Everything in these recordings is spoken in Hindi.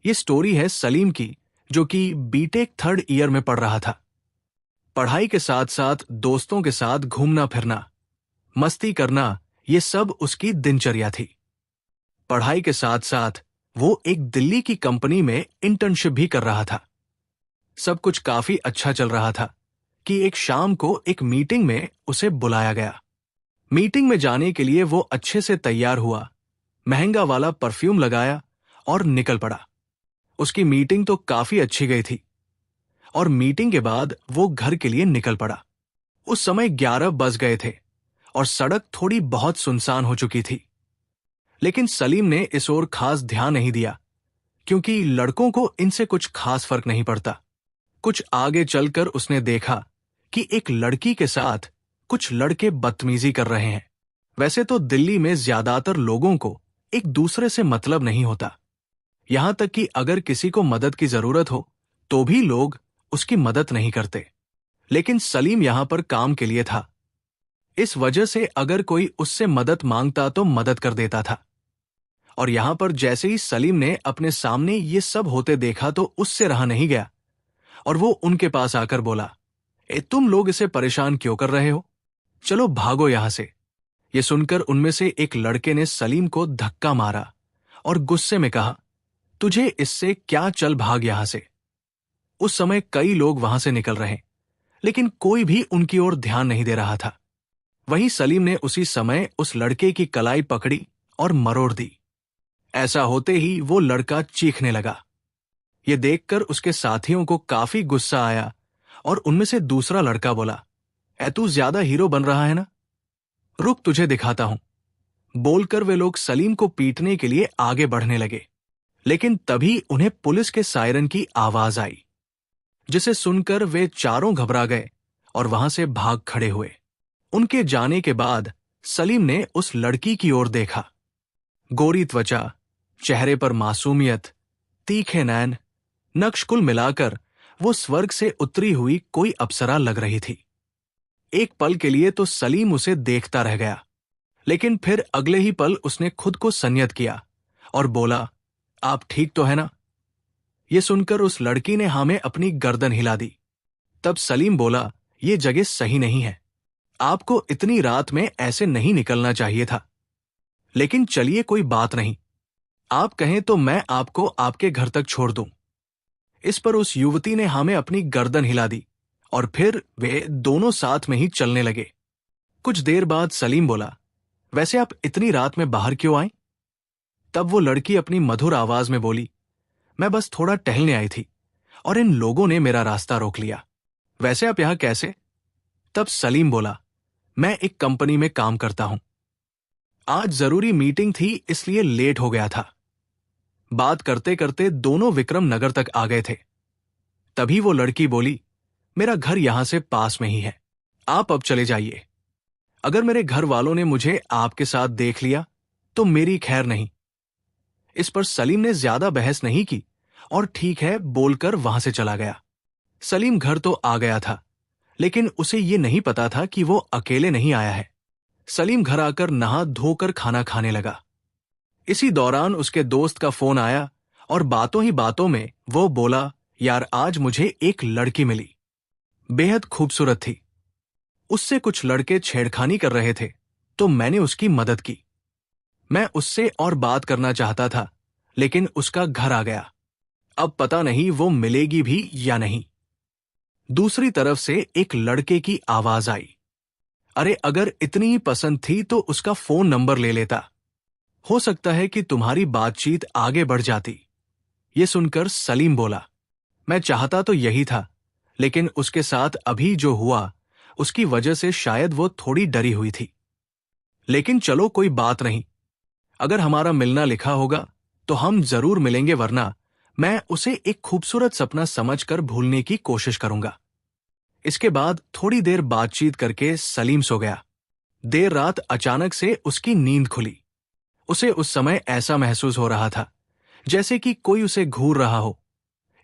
ये स्टोरी है सलीम की, जो कि बीटेक थर्ड ईयर में पढ़ रहा था। पढ़ाई के साथ साथ दोस्तों के साथ घूमना फिरना, मस्ती करना, ये सब उसकी दिनचर्या थी। पढ़ाई के साथ साथ वो एक दिल्ली की कंपनी में इंटर्नशिप भी कर रहा था। सब कुछ काफी अच्छा चल रहा था कि एक शाम को एक मीटिंग में उसे बुलाया गया। मीटिंग में जाने के लिए वो अच्छे से तैयार हुआ, महंगा वाला परफ्यूम लगाया और निकल पड़ा। उसकी मीटिंग तो काफी अच्छी गई थी और मीटिंग के बाद वो घर के लिए निकल पड़ा। उस समय 11 बज गए थे और सड़क थोड़ी बहुत सुनसान हो चुकी थी। लेकिन सलीम ने इस ओर खास ध्यान नहीं दिया, क्योंकि लड़कों को इनसे कुछ खास फर्क नहीं पड़ता। कुछ आगे चलकर उसने देखा कि एक लड़की के साथ कुछ लड़के बदतमीजी कर रहे हैं। वैसे तो दिल्ली में ज्यादातर लोगों को एक दूसरे से मतलब नहीं होता, यहां तक कि अगर किसी को मदद की जरूरत हो तो भी लोग उसकी मदद नहीं करते। लेकिन सलीम यहां पर काम के लिए था, इस वजह से अगर कोई उससे मदद मांगता तो मदद कर देता था। और यहां पर जैसे ही सलीम ने अपने सामने ये सब होते देखा तो उससे रहा नहीं गया और वो उनके पास आकर बोला, तुम लोग इसे परेशान क्यों कर रहे हो? चलो भागो यहां से। ये सुनकर उनमें से एक लड़के ने सलीम को धक्का मारा और गुस्से में कहा, तुझे इससे क्या, चल भाग यहां से। उस समय कई लोग वहां से निकल रहे, लेकिन कोई भी उनकी ओर ध्यान नहीं दे रहा था। वहीं सलीम ने उसी समय उस लड़के की कलाई पकड़ी और मरोड़ दी। ऐसा होते ही वो लड़का चीखने लगा। ये देखकर उसके साथियों को काफी गुस्सा आया और उनमें से दूसरा लड़का बोला, तू ज्यादा हीरो बन रहा है ना, रुक तुझे दिखाता हूं। बोलकर वे लोग सलीम को पीटने के लिए आगे बढ़ने लगे। लेकिन तभी उन्हें पुलिस के सायरन की आवाज आई, जिसे सुनकर वे चारों घबरा गए और वहां से भाग खड़े हुए। उनके जाने के बाद सलीम ने उस लड़की की ओर देखा। गोरी त्वचा, चेहरे पर मासूमियत, तीखे नैन, नक्श, कुल मिलाकर वो स्वर्ग से उतरी हुई कोई अप्सरा लग रही थी। एक पल के लिए तो सलीम उसे देखता रह गया, लेकिन फिर अगले ही पल उसने खुद को संयत किया और बोला, आप ठीक तो है ना? ये सुनकर उस लड़की ने हाँ में अपनी गर्दन हिला दी। तब सलीम बोला, ये जगह सही नहीं है, आपको इतनी रात में ऐसे नहीं निकलना चाहिए था। लेकिन चलिए कोई बात नहीं, आप कहें तो मैं आपको आपके घर तक छोड़ दूं। इस पर उस युवती ने हाँ में अपनी गर्दन हिला दी और फिर वे दोनों साथ में ही चलने लगे। कुछ देर बाद सलीम बोला, वैसे आप इतनी रात में बाहर क्यों आए? तब वो लड़की अपनी मधुर आवाज में बोली, मैं बस थोड़ा टहलने आई थी और इन लोगों ने मेरा रास्ता रोक लिया। वैसे आप यहां कैसे? तब सलीम बोला, मैं एक कंपनी में काम करता हूं, आज जरूरी मीटिंग थी इसलिए लेट हो गया था। बात करते करते दोनों विक्रम नगर तक आ गए थे। तभी वो लड़की बोली, मेरा घर यहां से पास में ही है, आप अब चले जाइए। अगर मेरे घर वालों ने मुझे आपके साथ देख लिया तो मेरी खैर नहीं। इस पर सलीम ने ज्यादा बहस नहीं की और ठीक है बोलकर वहां से चला गया। सलीम घर तो आ गया था, लेकिन उसे ये नहीं पता था कि वो अकेले नहीं आया है। सलीम घर आकर नहा धोकर खाना खाने लगा। इसी दौरान उसके दोस्त का फोन आया और बातों ही बातों में वो बोला, यार आज मुझे एक लड़की मिली, बेहद खूबसूरत थी। उससे कुछ लड़के छेड़खानी कर रहे थे तो मैंने उसकी मदद की। मैं उससे और बात करना चाहता था, लेकिन उसका घर आ गया। अब पता नहीं वो मिलेगी भी या नहीं। दूसरी तरफ से एक लड़के की आवाज आई, अरे अगर इतनी ही पसंद थी तो उसका फोन नंबर ले लेता, हो सकता है कि तुम्हारी बातचीत आगे बढ़ जाती। ये सुनकर सलीम बोला, मैं चाहता तो यही था, लेकिन उसके साथ अभी जो हुआ उसकी वजह से शायद वो थोड़ी डरी हुई थी। लेकिन चलो कोई बात नहीं, अगर हमारा मिलना लिखा होगा तो हम जरूर मिलेंगे, वरना मैं उसे एक खूबसूरत सपना समझकर भूलने की कोशिश करूंगा। इसके बाद थोड़ी देर बातचीत करके सलीम सो गया। देर रात अचानक से उसकी नींद खुली। उसे उस समय ऐसा महसूस हो रहा था जैसे कि कोई उसे घूर रहा हो,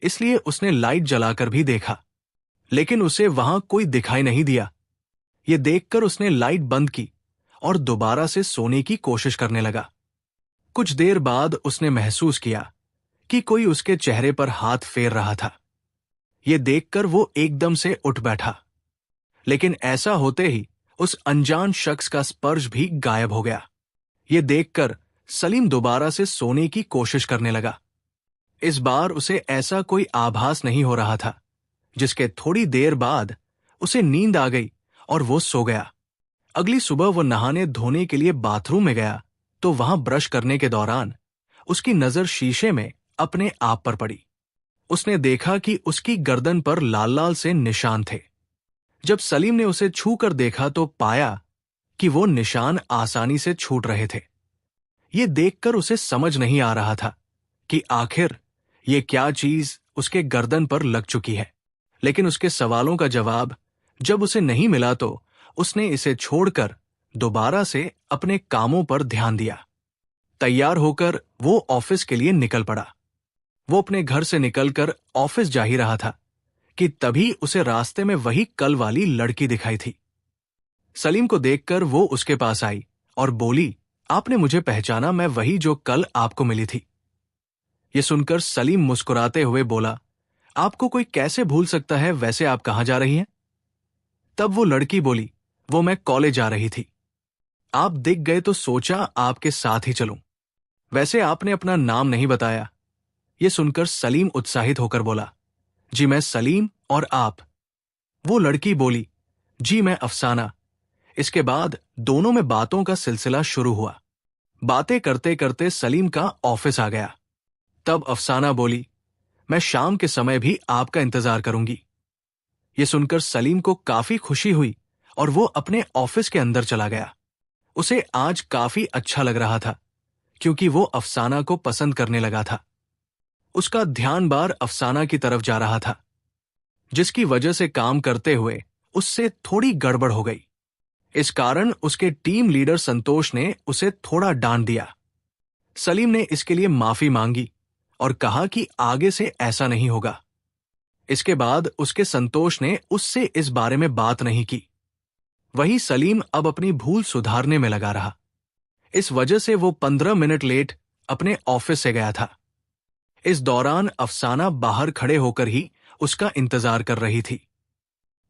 इसलिए उसने लाइट जलाकर भी देखा, लेकिन उसे वहां कोई दिखाई नहीं दिया। ये देखकर उसने लाइट बंद की और दोबारा से सोने की कोशिश करने लगा। कुछ देर बाद उसने महसूस किया कि कोई उसके चेहरे पर हाथ फेर रहा था। ये देखकर वो एकदम से उठ बैठा, लेकिन ऐसा होते ही उस अनजान शख्स का स्पर्श भी गायब हो गया। ये देखकर सलीम दोबारा से सोने की कोशिश करने लगा। इस बार उसे ऐसा कोई आभास नहीं हो रहा था, जिसके थोड़ी देर बाद उसे नींद आ गई और वो सो गया। अगली सुबह वो नहाने धोने के लिए बाथरूम में गया तो वहां ब्रश करने के दौरान उसकी नजर शीशे में अपने आप पर पड़ी। उसने देखा कि उसकी गर्दन पर लाल लाल से निशान थे। जब सलीम ने उसे छू कर देखा तो पाया कि वो निशान आसानी से छूट रहे थे। ये देखकर उसे समझ नहीं आ रहा था कि आखिर ये क्या चीज उसके गर्दन पर लग चुकी है, लेकिन उसके सवालों का जवाब जब उसे नहीं मिला तो उसने इसे छोड़कर दोबारा से अपने कामों पर ध्यान दिया। तैयार होकर वो ऑफिस के लिए निकल पड़ा। वो अपने घर से निकलकर ऑफिस जा ही रहा था कि तभी उसे रास्ते में वही कल वाली लड़की दिखाई थी। सलीम को देखकर वो उसके पास आई और बोली, आपने मुझे पहचाना? मैं वही जो कल आपको मिली थी। ये सुनकर सलीम मुस्कुराते हुए बोला, आपको कोई कैसे भूल सकता है? वैसे आप कहां जा रही हैं? तब वो लड़की बोली, वो मैं कॉलेज जा रही थी। आप दिख गए तो सोचा आपके साथ ही चलूं। वैसे आपने अपना नाम नहीं बताया। ये सुनकर सलीम उत्साहित होकर बोला, जी मैं सलीम, और आप? वो लड़की बोली, जी मैं अफसाना। इसके बाद दोनों में बातों का सिलसिला शुरू हुआ। बातें करते करते सलीम का ऑफिस आ गया। तब अफसाना बोली, मैं शाम के समय भी आपका इंतजार करूंगी। ये सुनकर सलीम को काफी खुशी हुई और वो अपने ऑफिस के अंदर चला गया। उसे आज काफी अच्छा लग रहा था क्योंकि वो अफसाना को पसंद करने लगा था। उसका ध्यान बार अफसाना की तरफ जा रहा था, जिसकी वजह से काम करते हुए उससे थोड़ी गड़बड़ हो गई। इस कारण उसके टीम लीडर संतोष ने उसे थोड़ा डांट दिया। सलीम ने इसके लिए माफी मांगी और कहा कि आगे से ऐसा नहीं होगा। इसके बाद उसके संतोष ने उससे इस बारे में बात नहीं की। वही सलीम अब अपनी भूल सुधारने में लगा रहा। इस वजह से वो 15 मिनट लेट अपने ऑफिस से गया था। इस दौरान अफसाना बाहर खड़े होकर ही उसका इंतजार कर रही थी।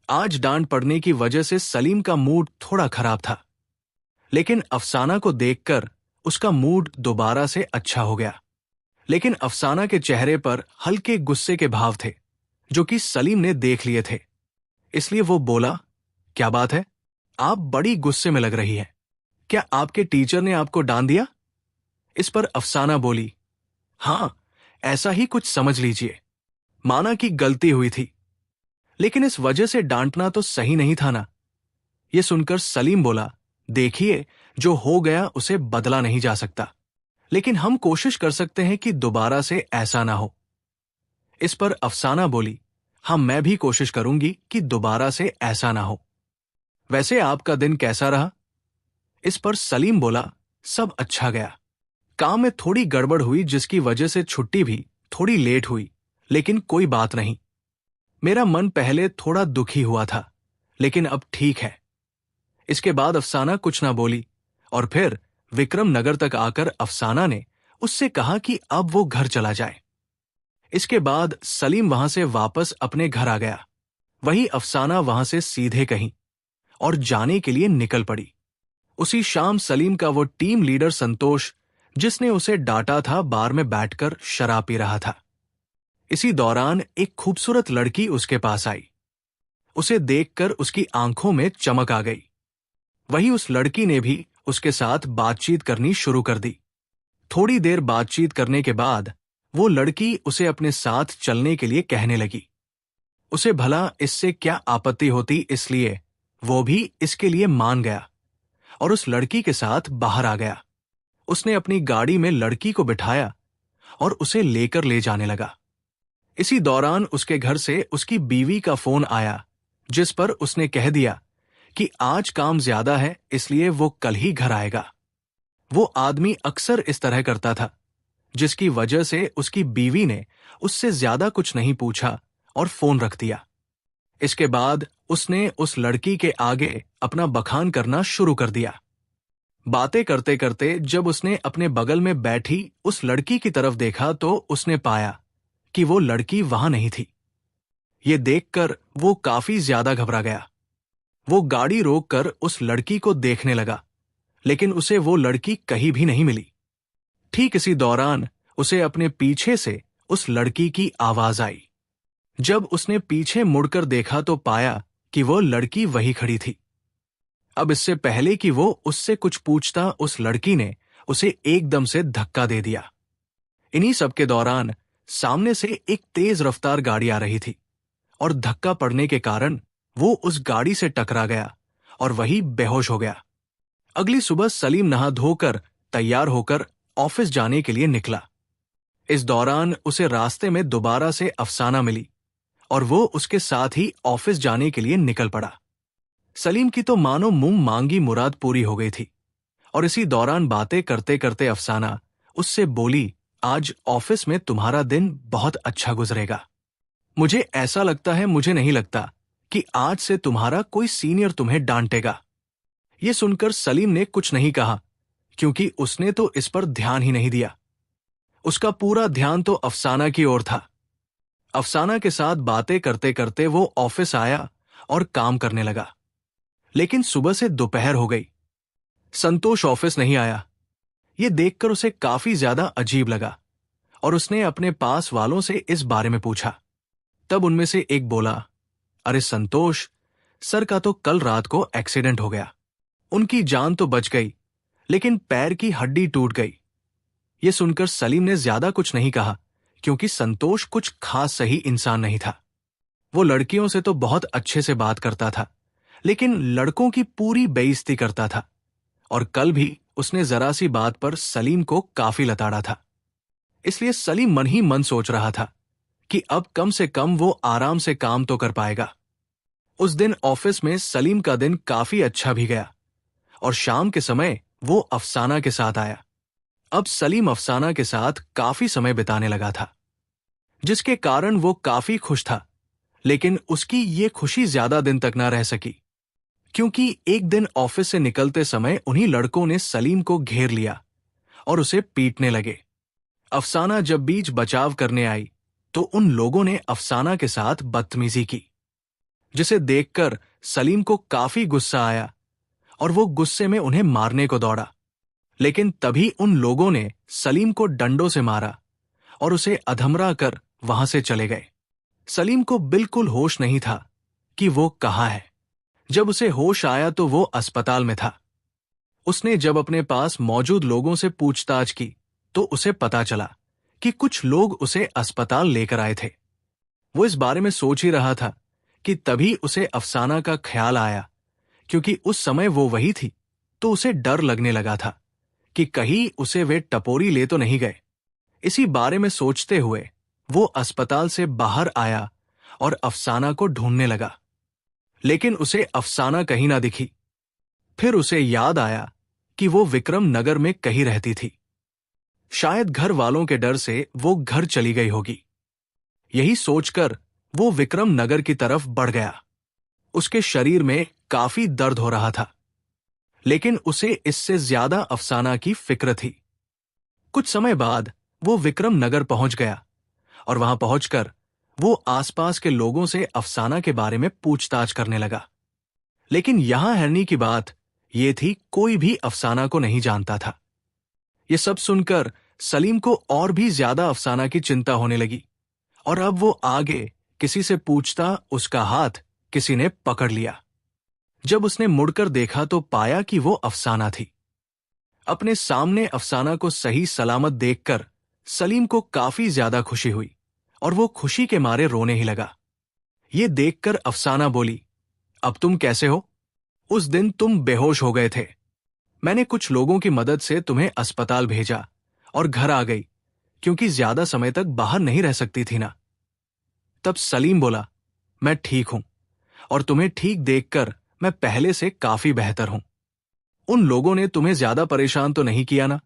आज डांट पड़ने की वजह से सलीम का मूड थोड़ा खराब था, लेकिन अफसाना को देखकर उसका मूड दोबारा से अच्छा हो गया। लेकिन अफसाना के चेहरे पर हल्के गुस्से के भाव थे, जो कि सलीम ने देख लिए थे। इसलिए वो बोला, क्या बात है? आप बड़ी गुस्से में लग रही है। क्या आपके टीचर ने आपको डांट दिया? इस पर अफसाना बोली, हां, ऐसा ही कुछ समझ लीजिए। माना कि गलती हुई थी, लेकिन इस वजह से डांटना तो सही नहीं था ना। यह सुनकर सलीम बोला, देखिए, जो हो गया उसे बदला नहीं जा सकता, लेकिन हम कोशिश कर सकते हैं कि दोबारा से ऐसा ना हो। इस पर अफसाना बोली, हाँ, मैं भी कोशिश करूंगी कि दोबारा से ऐसा ना हो। वैसे आपका दिन कैसा रहा? इस पर सलीम बोला, सब अच्छा गया। काम में थोड़ी गड़बड़ हुई जिसकी वजह से छुट्टी भी थोड़ी लेट हुई, लेकिन कोई बात नहीं। मेरा मन पहले थोड़ा दुखी हुआ था, लेकिन अब ठीक है। इसके बाद अफसाना कुछ ना बोली और फिर विक्रम नगर तक आकर अफसाना ने उससे कहा कि अब वो घर चला जाए। इसके बाद सलीम वहां से वापस अपने घर आ गया। वही अफसाना वहां से सीधे कहीं और जाने के लिए निकल पड़ी। उसी शाम सलीम का वो टीम लीडर संतोष, जिसने उसे डांटा था, बार में बैठकर शराब पी रहा था। इसी दौरान एक खूबसूरत लड़की उसके पास आई। उसे देखकर उसकी आंखों में चमक आ गई। वही उस लड़की ने भी उसके साथ बातचीत करनी शुरू कर दी। थोड़ी देर बातचीत करने के बाद वो लड़की उसे अपने साथ चलने के लिए कहने लगी। उसे भला इससे क्या आपत्ति होती, इसलिए वो भी इसके लिए मान गया और उस लड़की के साथ बाहर आ गया। उसने अपनी गाड़ी में लड़की को बिठाया और उसे लेकर ले जाने लगा। इसी दौरान उसके घर से उसकी बीवी का फोन आया, जिस पर उसने कह दिया कि आज काम ज्यादा है, इसलिए वो कल ही घर आएगा। वो आदमी अक्सर इस तरह करता था, जिसकी वजह से उसकी बीवी ने उससे ज्यादा कुछ नहीं पूछा और फोन रख दिया। इसके बाद उसने उस लड़की के आगे अपना बखान करना शुरू कर दिया। बातें करते करते जब उसने अपने बगल में बैठी उस लड़की की तरफ देखा तो उसने पाया कि वो लड़की वहां नहीं थी। ये देखकर वो काफी ज्यादा घबरा गया। वो गाड़ी रोककर उस लड़की को देखने लगा, लेकिन उसे वो लड़की कहीं भी नहीं मिली। ठीक इसी दौरान उसे अपने पीछे से उस लड़की की आवाज आई। जब उसने पीछे मुड़कर देखा तो पाया कि वो लड़की वही खड़ी थी। अब इससे पहले कि वो उससे कुछ पूछता, उस लड़की ने उसे एकदम से धक्का दे दिया। इन्हीं सब के दौरान सामने से एक तेज रफ्तार गाड़ी आ रही थी और धक्का पड़ने के कारण वो उस गाड़ी से टकरा गया और वही बेहोश हो गया। अगली सुबह सलीम नहा धोकर तैयार होकर ऑफिस जाने के लिए निकला। इस दौरान उसे रास्ते में दोबारा से अफसाना मिली और वो उसके साथ ही ऑफिस जाने के लिए निकल पड़ा। सलीम की तो मानो मुंह मांगी मुराद पूरी हो गई थी और इसी दौरान बातें करते करते अफसाना उससे बोली, आज ऑफिस में तुम्हारा दिन बहुत अच्छा गुजरेगा। मुझे ऐसा लगता है, मुझे नहीं लगता कि आज से तुम्हारा कोई सीनियर तुम्हें डांटेगा। यह सुनकर सलीम ने कुछ नहीं कहा, क्योंकि उसने तो इस पर ध्यान ही नहीं दिया। उसका पूरा ध्यान तो अफसाना की ओर था। अफसाना के साथ बातें करते करते वो ऑफिस आया और काम करने लगा। लेकिन सुबह से दोपहर हो गई, संतोष ऑफिस नहीं आया। यह देखकर उसे काफी ज्यादा अजीब लगा और उसने अपने पास वालों से इस बारे में पूछा। तब उनमें से एक बोला, अरे संतोष, सर का तो कल रात को एक्सीडेंट हो गया। उनकी जान तो बच गई, लेकिन पैर की हड्डी टूट गई। यह सुनकर सलीम ने ज्यादा कुछ नहीं कहा, क्योंकि संतोष कुछ खास सही इंसान नहीं था। वो लड़कियों से तो बहुत अच्छे से बात करता था, लेकिन लड़कों की पूरी बेइज्जती करता था। और कल भी उसने जरा सी बात पर सलीम को काफी लताड़ा था। इसलिए सलीम मन ही मन सोच रहा था कि अब कम से कम वो आराम से काम तो कर पाएगा। उस दिन ऑफिस में सलीम का दिन काफी अच्छा भी गया और शाम के समय वो अफसाना के साथ आया। अब सलीम अफसाना के साथ काफी समय बिताने लगा था, जिसके कारण वो काफी खुश था। लेकिन उसकी ये खुशी ज्यादा दिन तक ना रह सकी, क्योंकि एक दिन ऑफिस से निकलते समय उन्हीं लड़कों ने सलीम को घेर लिया और उसे पीटने लगे। अफसाना जब बीच बचाव करने आई तो उन लोगों ने अफसाना के साथ बदतमीजी की, जिसे देखकर सलीम को काफी गुस्सा आया और वो गुस्से में उन्हें मारने को दौड़ा। लेकिन तभी उन लोगों ने सलीम को डंडों से मारा और उसे अधमरा कर वहां से चले गए। सलीम को बिल्कुल होश नहीं था कि वो कहाँ है। जब उसे होश आया तो वो अस्पताल में था। उसने जब अपने पास मौजूद लोगों से पूछताछ की तो उसे पता चला कि कुछ लोग उसे अस्पताल लेकर आए थे। वो इस बारे में सोच ही रहा था कि तभी उसे अफसाना का ख्याल आया, क्योंकि उस समय वो वही थी। तो उसे डर लगने लगा था कि कहीं उसे वे टपोरी ले तो नहीं गए। इसी बारे में सोचते हुए वो अस्पताल से बाहर आया और अफसाना को ढूंढने लगा, लेकिन उसे अफसाना कहीं ना दिखी। फिर उसे याद आया कि वो विक्रम नगर में कहीं रहती थी। शायद घर वालों के डर से वो घर चली गई होगी। यही सोचकर वो विक्रम नगर की तरफ बढ़ गया। उसके शरीर में काफी दर्द हो रहा था, लेकिन उसे इससे ज्यादा अफसाना की फिक्र थी। कुछ समय बाद वो विक्रम नगर पहुंच गया और वहां पहुंचकर वो आसपास के लोगों से अफसाना के बारे में पूछताछ करने लगा। लेकिन यहां हैरानी की बात यह थी, कोई भी अफसाना को नहीं जानता था। ये सब सुनकर सलीम को और भी ज्यादा अफसाना की चिंता होने लगी और अब वो आगे किसी से पूछता, उसका हाथ किसी ने पकड़ लिया। जब उसने मुड़कर देखा तो पाया कि वो अफसाना थी। अपने सामने अफसाना को सही सलामत देखकर सलीम को काफी ज्यादा खुशी हुई और वो खुशी के मारे रोने ही लगा। ये देखकर अफसाना बोली, अब तुम कैसे हो? उस दिन तुम बेहोश हो गए थे। मैंने कुछ लोगों की मदद से तुम्हें अस्पताल भेजा और घर आ गई, क्योंकि ज्यादा समय तक बाहर नहीं रह सकती थी ना। तब सलीम बोला, मैं ठीक हूं और तुम्हें ठीक देखकर मैं पहले से काफी बेहतर हूं। उन लोगों ने तुम्हें ज्यादा परेशान तो नहीं किया ना?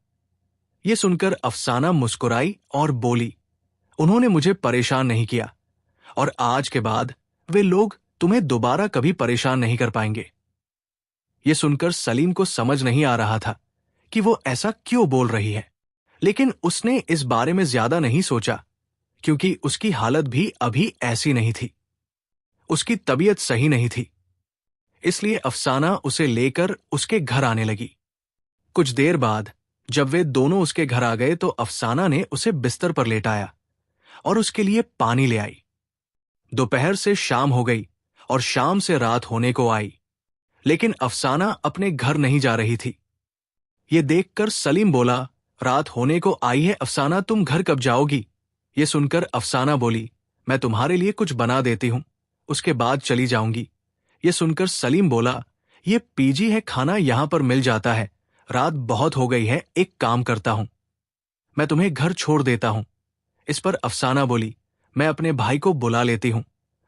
यह सुनकर अफसाना मुस्कुराई और बोली, उन्होंने मुझे परेशान नहीं किया और आज के बाद वे लोग तुम्हें दोबारा कभी परेशान नहीं कर पाएंगे। यह सुनकर सलीम को समझ नहीं आ रहा था कि वो ऐसा क्यों बोल रही है, लेकिन उसने इस बारे में ज्यादा नहीं सोचा, क्योंकि उसकी हालत भी अभी ऐसी नहीं थी। उसकी तबीयत सही नहीं थी। इसलिए अफसाना उसे लेकर उसके घर आने लगी। कुछ देर बाद जब वे दोनों उसके घर आ गए तो अफसाना ने उसे बिस्तर पर लेटाया और उसके लिए पानी ले आई। दोपहर से शाम हो गई और शाम से रात होने को आई, लेकिन अफसाना अपने घर नहीं जा रही थी। ये देखकर सलीम बोला, रात होने को आई है अफसाना, तुम घर कब जाओगी? ये सुनकर अफसाना बोली, मैं तुम्हारे लिए कुछ बना देती हूं, उसके बाद चली जाऊंगी। ये सुनकर सलीम बोला, ये पीजी है, खाना यहां पर मिल जाता है, रात बहुत हो गई है, एक काम करता हूं, मैं तुम्हें घर छोड़ देता हूं। इस पर अफसाना बोली, मैं अपने भाई को बुला लेती हूं,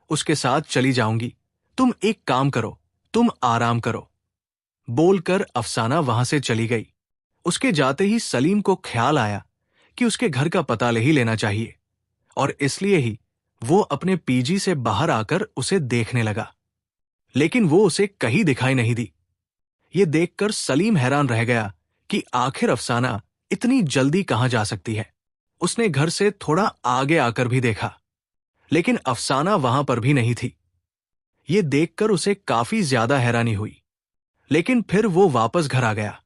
उसके साथ चली जाऊंगी, तुम एक काम करो, तुम आराम करो। बोलकर अफसाना वहां से चली गई। उसके जाते ही सलीम को ख्याल आया कि उसके घर का पता ले ही लेना चाहिए, और इसलिए ही वो अपने पीजी से बाहर आकर उसे देखने लगा, लेकिन वो उसे कहीं दिखाई नहीं दी। ये देखकर सलीम हैरान रह गया कि आखिर अफसाना इतनी जल्दी कहां जा सकती है। उसने घर से थोड़ा आगे आकर भी देखा, लेकिन अफसाना वहां पर भी नहीं थी। ये देखकर उसे काफी ज्यादा हैरानी हुई, लेकिन फिर वो वापस घर आ गया।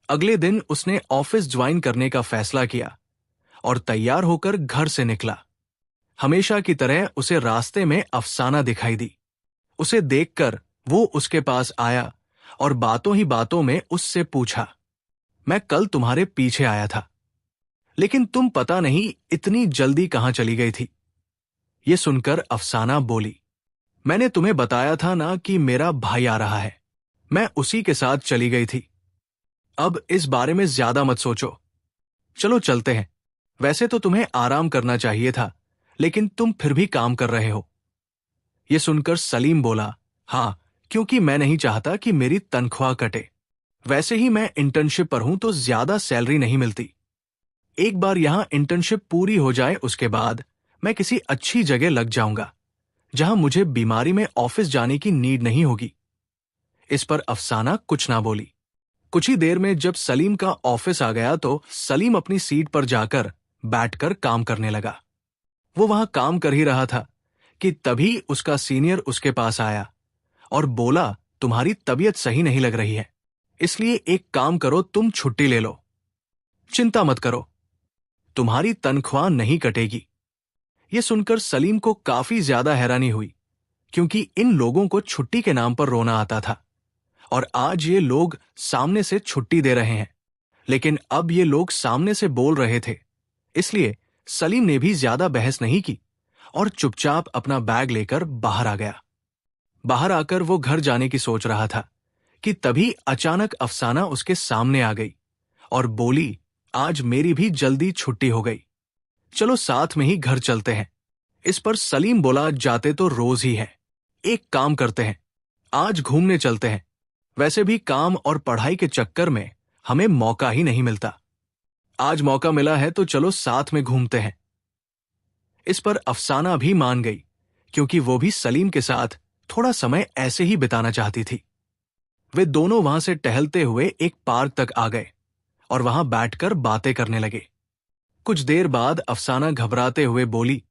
अगले दिन उसने ऑफिस ज्वाइन करने का फैसला किया और तैयार होकर घर से निकला। हमेशा की तरह उसे रास्ते में अफसाना दिखाई दी। उसे देखकर वो उसके पास आया और बातों ही बातों में उससे पूछा, मैं कल तुम्हारे पीछे आया था, लेकिन तुम पता नहीं इतनी जल्दी कहां चली गई थी। ये सुनकर अफसाना बोली, मैंने तुम्हें बताया था ना कि मेरा भाई आ रहा है, मैं उसी के साथ चली गई थी। अब इस बारे में ज्यादा मत सोचो, चलो चलते हैं। वैसे तो तुम्हें आराम करना चाहिए था, लेकिन तुम फिर भी काम कर रहे हो। ये सुनकर सलीम बोला, हाँ, क्योंकि मैं नहीं चाहता कि मेरी तनख्वाह कटे। वैसे ही मैं इंटर्नशिप पर हूं तो ज्यादा सैलरी नहीं मिलती। एक बार यहां इंटर्नशिप पूरी हो जाए उसके बाद मैं किसी अच्छी जगह लग जाऊंगा, जहां मुझे बीमारी में ऑफिस जाने की नीड नहीं होगी। इस पर अफसाना कुछ ना बोली। कुछ ही देर में जब सलीम का ऑफिस आ गया तो सलीम अपनी सीट पर जाकर बैठकर काम करने लगा। वो वहां काम कर ही रहा था कि तभी उसका सीनियर उसके पास आया और बोला, तुम्हारी तबीयत सही नहीं लग रही है, इसलिए एक काम करो, तुम छुट्टी ले लो। चिंता मत करो, तुम्हारी तनख्वाह नहीं कटेगी। ये सुनकर सलीम को काफी ज्यादा हैरानी हुई, क्योंकि इन लोगों को छुट्टी के नाम पर रोना आता था और आज ये लोग सामने से छुट्टी दे रहे हैं। लेकिन अब ये लोग सामने से बोल रहे थे, इसलिए सलीम ने भी ज्यादा बहस नहीं की और चुपचाप अपना बैग लेकर बाहर आ गया। बाहर आकर वो घर जाने की सोच रहा था कि तभी अचानक अफसाना उसके सामने आ गई और बोली, आज मेरी भी जल्दी छुट्टी हो गई, चलो साथ में ही घर चलते हैं। इस पर सलीम बोला, जाते तो रोज ही है, एक काम करते हैं, आज घूमने चलते हैं। वैसे भी काम और पढ़ाई के चक्कर में हमें मौका ही नहीं मिलता, आज मौका मिला है तो चलो साथ में घूमते हैं। इस पर अफसाना भी मान गई, क्योंकि वो भी सलीम के साथ थोड़ा समय ऐसे ही बिताना चाहती थी। वे दोनों वहां से टहलते हुए एक पार्क तक आ गए और वहां बैठकर बातें करने लगे। कुछ देर बाद अफसाना घबराते हुए बोली,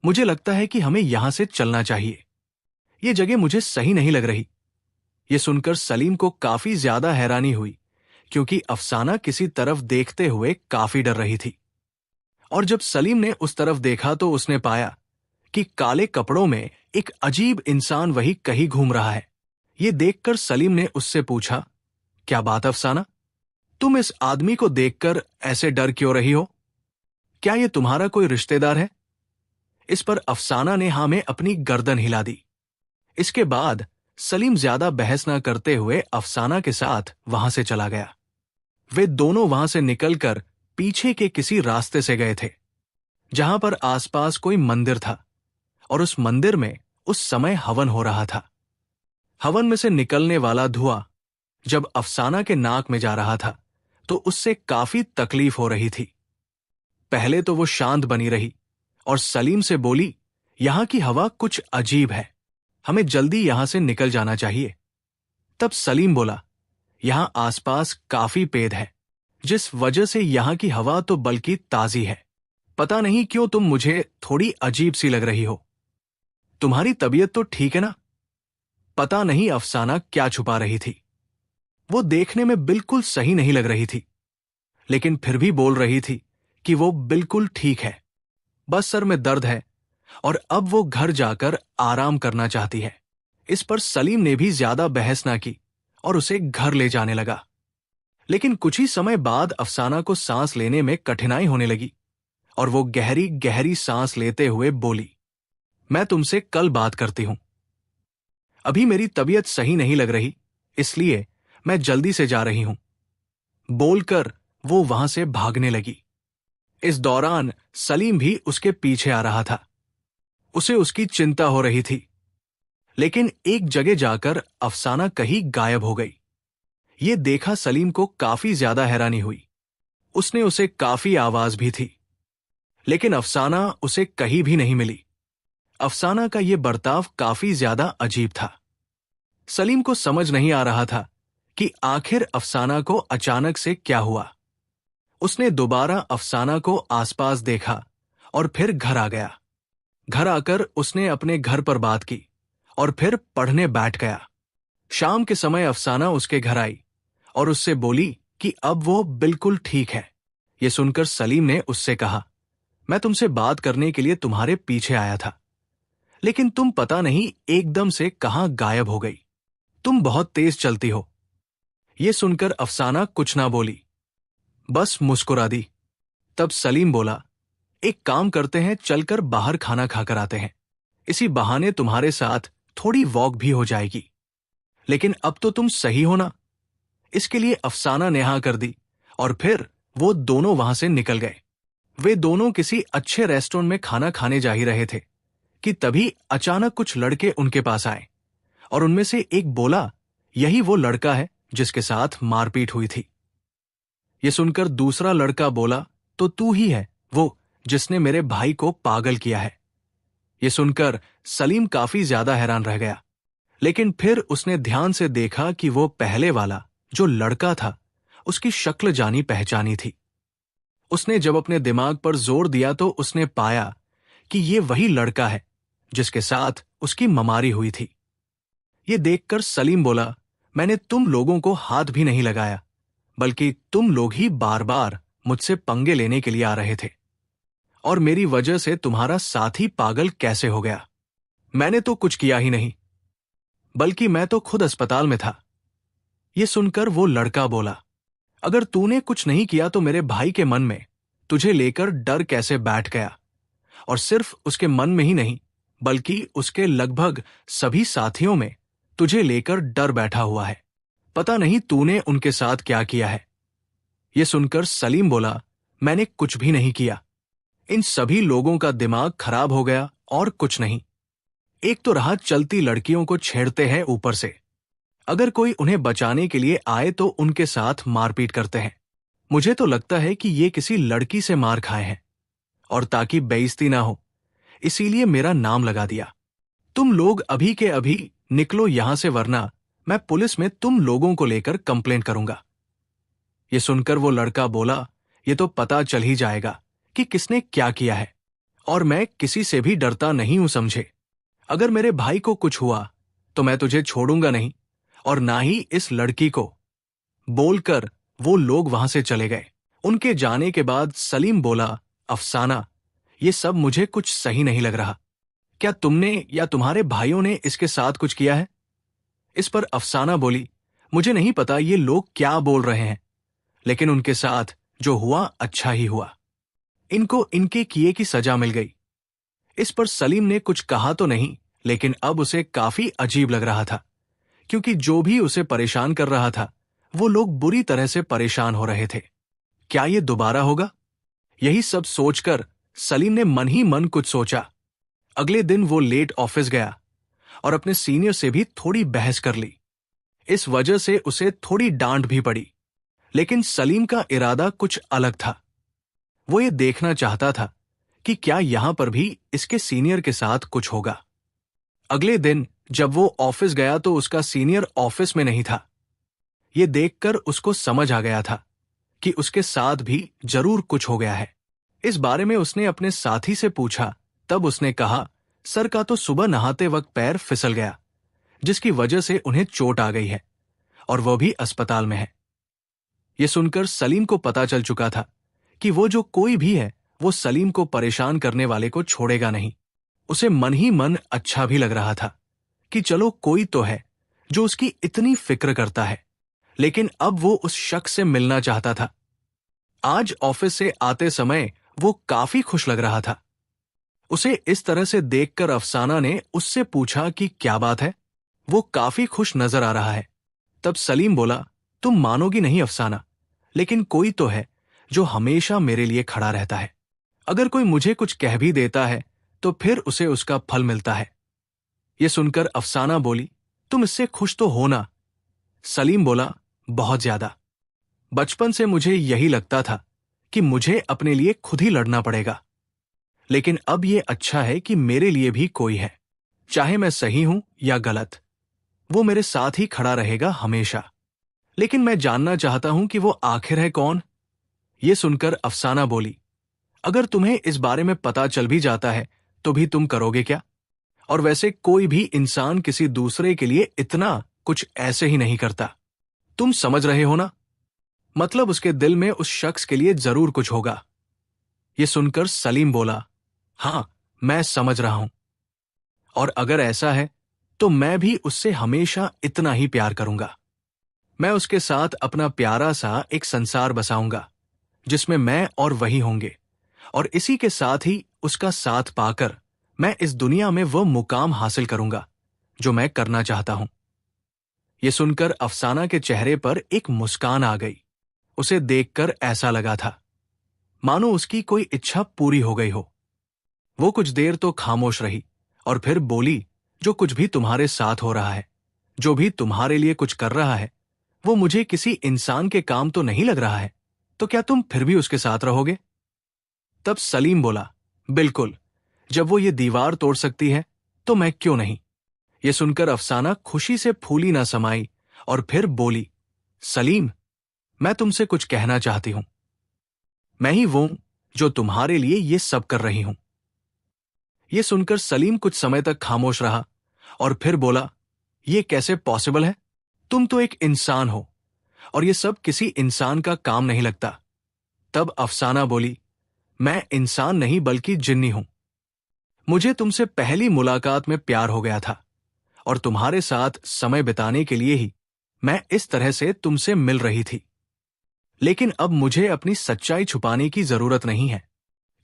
मुझे लगता है कि हमें यहां से चलना चाहिए, ये जगह मुझे सही नहीं लग रही। ये सुनकर सलीम को काफी ज्यादा हैरानी हुई, क्योंकि अफसाना किसी तरफ देखते हुए काफी डर रही थी। और जब सलीम ने उस तरफ देखा तो उसने पाया कि काले कपड़ों में एक अजीब इंसान वही कहीं घूम रहा है। ये देखकर सलीम ने उससे पूछा, क्या बात अफसाना, तुम इस आदमी को देखकर ऐसे डर क्यों रही हो? क्या ये तुम्हारा कोई रिश्तेदार है? इस पर अफसाना ने हाँ में अपनी गर्दन हिला दी। इसके बाद सलीम ज्यादा बहस न करते हुए अफसाना के साथ वहां से चला गया। वे दोनों वहां से निकलकर पीछे के किसी रास्ते से गए थे, जहां पर आसपास कोई मंदिर था, और उस मंदिर में उस समय हवन हो रहा था। हवन में से निकलने वाला धुआं जब अफसाना के नाक में जा रहा था तो उससे काफी तकलीफ हो रही थी। पहले तो वो शांत बनी रही और सलीम से बोली, यहां की हवा कुछ अजीब है, हमें जल्दी यहां से निकल जाना चाहिए। तब सलीम बोला, यहां आसपास काफी पेड़ है, जिस वजह से यहाँ की हवा तो बल्कि ताजी है। पता नहीं क्यों तुम मुझे थोड़ी अजीब सी लग रही हो। तुम्हारी तबीयत तो ठीक है ना? पता नहीं अफसाना क्या छुपा रही थी। वो देखने में बिल्कुल सही नहीं लग रही थी, लेकिन फिर भी बोल रही थी कि वो बिल्कुल ठीक है। बस सर में दर्द है और अब वो घर जाकर आराम करना चाहती है। इस पर सलीम ने भी ज्यादा बहस ना की और उसे घर ले जाने लगा। लेकिन कुछ ही समय बाद अफसाना को सांस लेने में कठिनाई होने लगी और वो गहरी गहरी सांस लेते हुए बोली, मैं तुमसे कल बात करती हूं। अभी मेरी तबीयत सही नहीं लग रही, इसलिए मैं जल्दी से जा रही हूं। बोलकर वो वहां से भागने लगी। इस दौरान सलीम भी उसके पीछे आ रहा था। उसे उसकी चिंता हो रही थी, लेकिन एक जगह जाकर अफसाना कहीं गायब हो गई। ये देखा सलीम को काफी ज्यादा हैरानी हुई। उसने उसे काफी आवाज भी थी, लेकिन अफसाना उसे कहीं भी नहीं मिली। अफसाना का यह बर्ताव काफी ज्यादा अजीब था। सलीम को समझ नहीं आ रहा था कि आखिर अफसाना को अचानक से क्या हुआ। उसने दोबारा अफसाना को आसपास देखा और फिर घर आ गया। घर आकर उसने अपने घर पर बात की और फिर पढ़ने बैठ गया। शाम के समय अफसाना उसके घर आई और उससे बोली कि अब वो बिल्कुल ठीक है। ये सुनकर सलीम ने उससे कहा, मैं तुमसे बात करने के लिए तुम्हारे पीछे आया था, लेकिन तुम पता नहीं एकदम से कहां गायब हो गई। तुम बहुत तेज चलती हो। ये सुनकर अफसाना कुछ ना बोली, बस मुस्कुरा दी। तब सलीम बोला, एक काम करते हैं, चलकर बाहर खाना खाकर आते हैं। इसी बहाने तुम्हारे साथ थोड़ी वॉक भी हो जाएगी। लेकिन अब तो तुम सही हो ना? इसके लिए अफसाना ने हाँ कर दी और फिर वो दोनों वहां से निकल गए। वे दोनों किसी अच्छे रेस्टोरेंट में खाना खाने जा ही रहे थे कि तभी अचानक कुछ लड़के उनके पास आए और उनमें से एक बोला, यही वो लड़का है जिसके साथ मारपीट हुई थी। ये सुनकर दूसरा लड़का बोला, तो तू ही है वो जिसने मेरे भाई को पागल किया है। ये सुनकर सलीम काफी ज्यादा हैरान रह गया, लेकिन फिर उसने ध्यान से देखा कि वो पहले वाला जो लड़का था, उसकी शक्ल जानी पहचानी थी। उसने जब अपने दिमाग पर जोर दिया तो उसने पाया कि ये वही लड़का है जिसके साथ उसकी ममारी हुई थी। ये देखकर सलीम बोला, मैंने तुम लोगों को हाथ भी नहीं लगाया, बल्कि तुम लोग ही बार बार मुझसे पंगे लेने के लिए आ रहे थे और मेरी वजह से तुम्हारा साथी पागल कैसे हो गया। मैंने तो कुछ किया ही नहीं, बल्कि मैं तो खुद अस्पताल में था। ये सुनकर वो लड़का बोला, अगर तूने कुछ नहीं किया तो मेरे भाई के मन में तुझे लेकर डर कैसे बैठ गया? और सिर्फ उसके मन में ही नहीं, बल्कि उसके लगभग सभी साथियों में तुझे लेकर डर बैठा हुआ है। पता नहीं तूने उनके साथ क्या किया है। ये सुनकर सलीम बोला, मैंने कुछ भी नहीं किया। इन सभी लोगों का दिमाग खराब हो गया और कुछ नहीं। एक तो राह चलती लड़कियों को छेड़ते हैं ऊपर से, अगर कोई उन्हें बचाने के लिए आए तो उनके साथ मारपीट करते हैं। मुझे तो लगता है कि ये किसी लड़की से मार खाए हैं और ताकि बेइज्जती ना हो इसीलिए मेरा नाम लगा दिया। तुम लोग अभी के अभी निकलो यहां से, वरना मैं पुलिस में तुम लोगों को लेकर कंप्लेंट करूंगा। ये सुनकर वो लड़का बोला, ये तो पता चल ही जाएगा कि किसने क्या किया है और मैं किसी से भी डरता नहीं हूं, समझे। अगर मेरे भाई को कुछ हुआ तो मैं तुझे छोड़ूंगा नहीं और ना ही इस लड़की को। बोलकर वो लोग वहां से चले गए। उनके जाने के बाद सलीम बोला, अफसाना, ये सब मुझे कुछ सही नहीं लग रहा। क्या तुमने या तुम्हारे भाइयों ने इसके साथ कुछ किया है? इस पर अफसाना बोली, मुझे नहीं पता ये लोग क्या बोल रहे हैं, लेकिन उनके साथ जो हुआ अच्छा ही हुआ। इनको इनके किए की सजा मिल गई। इस पर सलीम ने कुछ कहा तो नहीं, लेकिन अब उसे काफी अजीब लग रहा था, क्योंकि जो भी उसे परेशान कर रहा था वो लोग बुरी तरह से परेशान हो रहे थे। क्या ये दोबारा होगा? यही सब सोचकर सलीम ने मन ही मन कुछ सोचा। अगले दिन वो लेट ऑफिस गया और अपने सीनियर से भी थोड़ी बहस कर ली। इस वजह से उसे थोड़ी डांट भी पड़ी, लेकिन सलीम का इरादा कुछ अलग था। वो ये देखना चाहता था कि क्या यहां पर भी इसके सीनियर के साथ कुछ होगा। अगले दिन जब वो ऑफिस गया तो उसका सीनियर ऑफिस में नहीं था। ये देखकर उसको समझ आ गया था कि उसके साथ भी जरूर कुछ हो गया है। इस बारे में उसने अपने साथी से पूछा। तब उसने कहा, सर का तो सुबह नहाते वक्त पैर फिसल गया, जिसकी वजह से उन्हें चोट आ गई है और वह भी अस्पताल में है। यह सुनकर सलीम को पता चल चुका था कि वो जो कोई भी है, वो सलीम को परेशान करने वाले को छोड़ेगा नहीं। उसे मन ही मन अच्छा भी लग रहा था कि चलो कोई तो है जो उसकी इतनी फिक्र करता है। लेकिन अब वो उस शख्स से मिलना चाहता था। आज ऑफिस से आते समय वो काफी खुश लग रहा था। उसे इस तरह से देखकर अफसाना ने उससे पूछा कि क्या बात है, वो काफी खुश नजर आ रहा है। तब सलीम बोला, तुम मानोगी नहीं अफसाना, लेकिन कोई तो है जो हमेशा मेरे लिए खड़ा रहता है। अगर कोई मुझे कुछ कह भी देता है तो फिर उसे उसका फल मिलता है। यह सुनकर अफसाना बोली, तुम इससे खुश तो हो ना? सलीम बोला, बहुत ज्यादा। बचपन से मुझे यही लगता था कि मुझे अपने लिए खुद ही लड़ना पड़ेगा, लेकिन अब यह अच्छा है कि मेरे लिए भी कोई है। चाहे मैं सही हूं या गलत, वो मेरे साथ ही खड़ा रहेगा हमेशा। लेकिन मैं जानना चाहता हूं कि वो आखिर है कौन? यह सुनकर अफसाना बोली, अगर तुम्हें इस बारे में पता चल भी जाता है तो भी तुम करोगे क्या? और वैसे कोई भी इंसान किसी दूसरे के लिए इतना कुछ ऐसे ही नहीं करता। तुम समझ रहे हो ना? मतलब उसके दिल में उस शख्स के लिए जरूर कुछ होगा। यह सुनकर सलीम बोला, हां, मैं समझ रहा हूं। और अगर ऐसा है तो मैं भी उससे हमेशा इतना ही प्यार करूंगा। मैं उसके साथ अपना प्यारा सा एक संसार बसाऊंगा जिसमें मैं और वही होंगे, और इसी के साथ ही उसका साथ पाकर मैं इस दुनिया में वह मुकाम हासिल करूंगा जो मैं करना चाहता हूं। यह सुनकर अफसाना के चेहरे पर एक मुस्कान आ गई। उसे देखकर ऐसा लगा था मानो उसकी कोई इच्छा पूरी हो गई हो। वो कुछ देर तो खामोश रही और फिर बोली, जो कुछ भी तुम्हारे साथ हो रहा है, जो भी तुम्हारे लिए कुछ कर रहा है, वो मुझे किसी इंसान के काम तो नहीं लग रहा है, तो क्या तुम फिर भी उसके साथ रहोगे? तब सलीम बोला, बिल्कुल, जब वो ये दीवार तोड़ सकती है तो मैं क्यों नहीं? ये सुनकर अफसाना खुशी से फूली ना समाई और फिर बोली, सलीम, मैं तुमसे कुछ कहना चाहती हूं। मैं ही वो जो तुम्हारे लिए ये सब कर रही हूं। यह सुनकर सलीम कुछ समय तक खामोश रहा और फिर बोला, यह कैसे पॉसिबल है? तुम तो एक इंसान हो और यह सब किसी इंसान का काम नहीं लगता। तब अफसाना बोली, मैं इंसान नहीं बल्कि जिन्नी हूं। मुझे तुमसे पहली मुलाकात में प्यार हो गया था और तुम्हारे साथ समय बिताने के लिए ही मैं इस तरह से तुमसे मिल रही थी। लेकिन अब मुझे अपनी सच्चाई छुपाने की जरूरत नहीं है।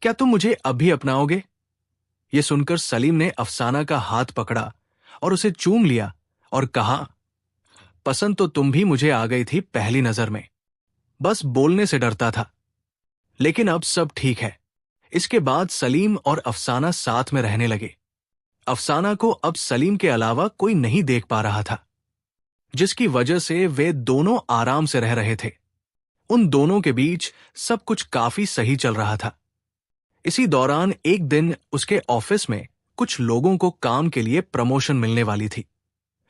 क्या तुम मुझे अब भी अपनाओगे? यह सुनकर सलीम ने अफसाना का हाथ पकड़ा और उसे चूम लिया और कहा, पसंद तो तुम भी मुझे आ गई थी पहली नजर में, बस बोलने से डरता था। लेकिन अब सब ठीक है। इसके बाद सलीम और अफसाना साथ में रहने लगे। अफसाना को अब सलीम के अलावा कोई नहीं देख पा रहा था, जिसकी वजह से वे दोनों आराम से रह रहे थे। उन दोनों के बीच सब कुछ काफी सही चल रहा था। इसी दौरान एक दिन उसके ऑफिस में कुछ लोगों को काम के लिए प्रमोशन मिलने वाली थी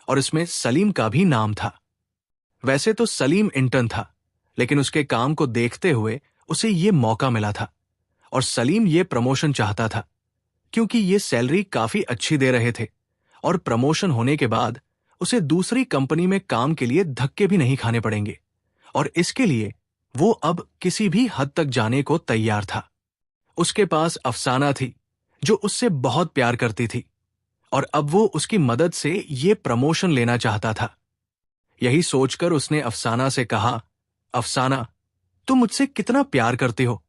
और इसमें सलीम का भी नाम था। वैसे तो सलीम इंटर्न था, लेकिन उसके काम को देखते हुए उसे ये मौका मिला था और सलीम ये प्रमोशन चाहता था क्योंकि ये सैलरी काफी अच्छी दे रहे थे और प्रमोशन होने के बाद उसे दूसरी कंपनी में काम के लिए धक्के भी नहीं खाने पड़ेंगे, और इसके लिए वो अब किसी भी हद तक जाने को तैयार था। उसके पास अफसाना थी जो उससे बहुत प्यार करती थी और अब वो उसकी मदद से ये प्रमोशन लेना चाहता था। यही सोचकर उसने अफसाना से कहा, अफसाना, तुम मुझसे कितना प्यार करते हो?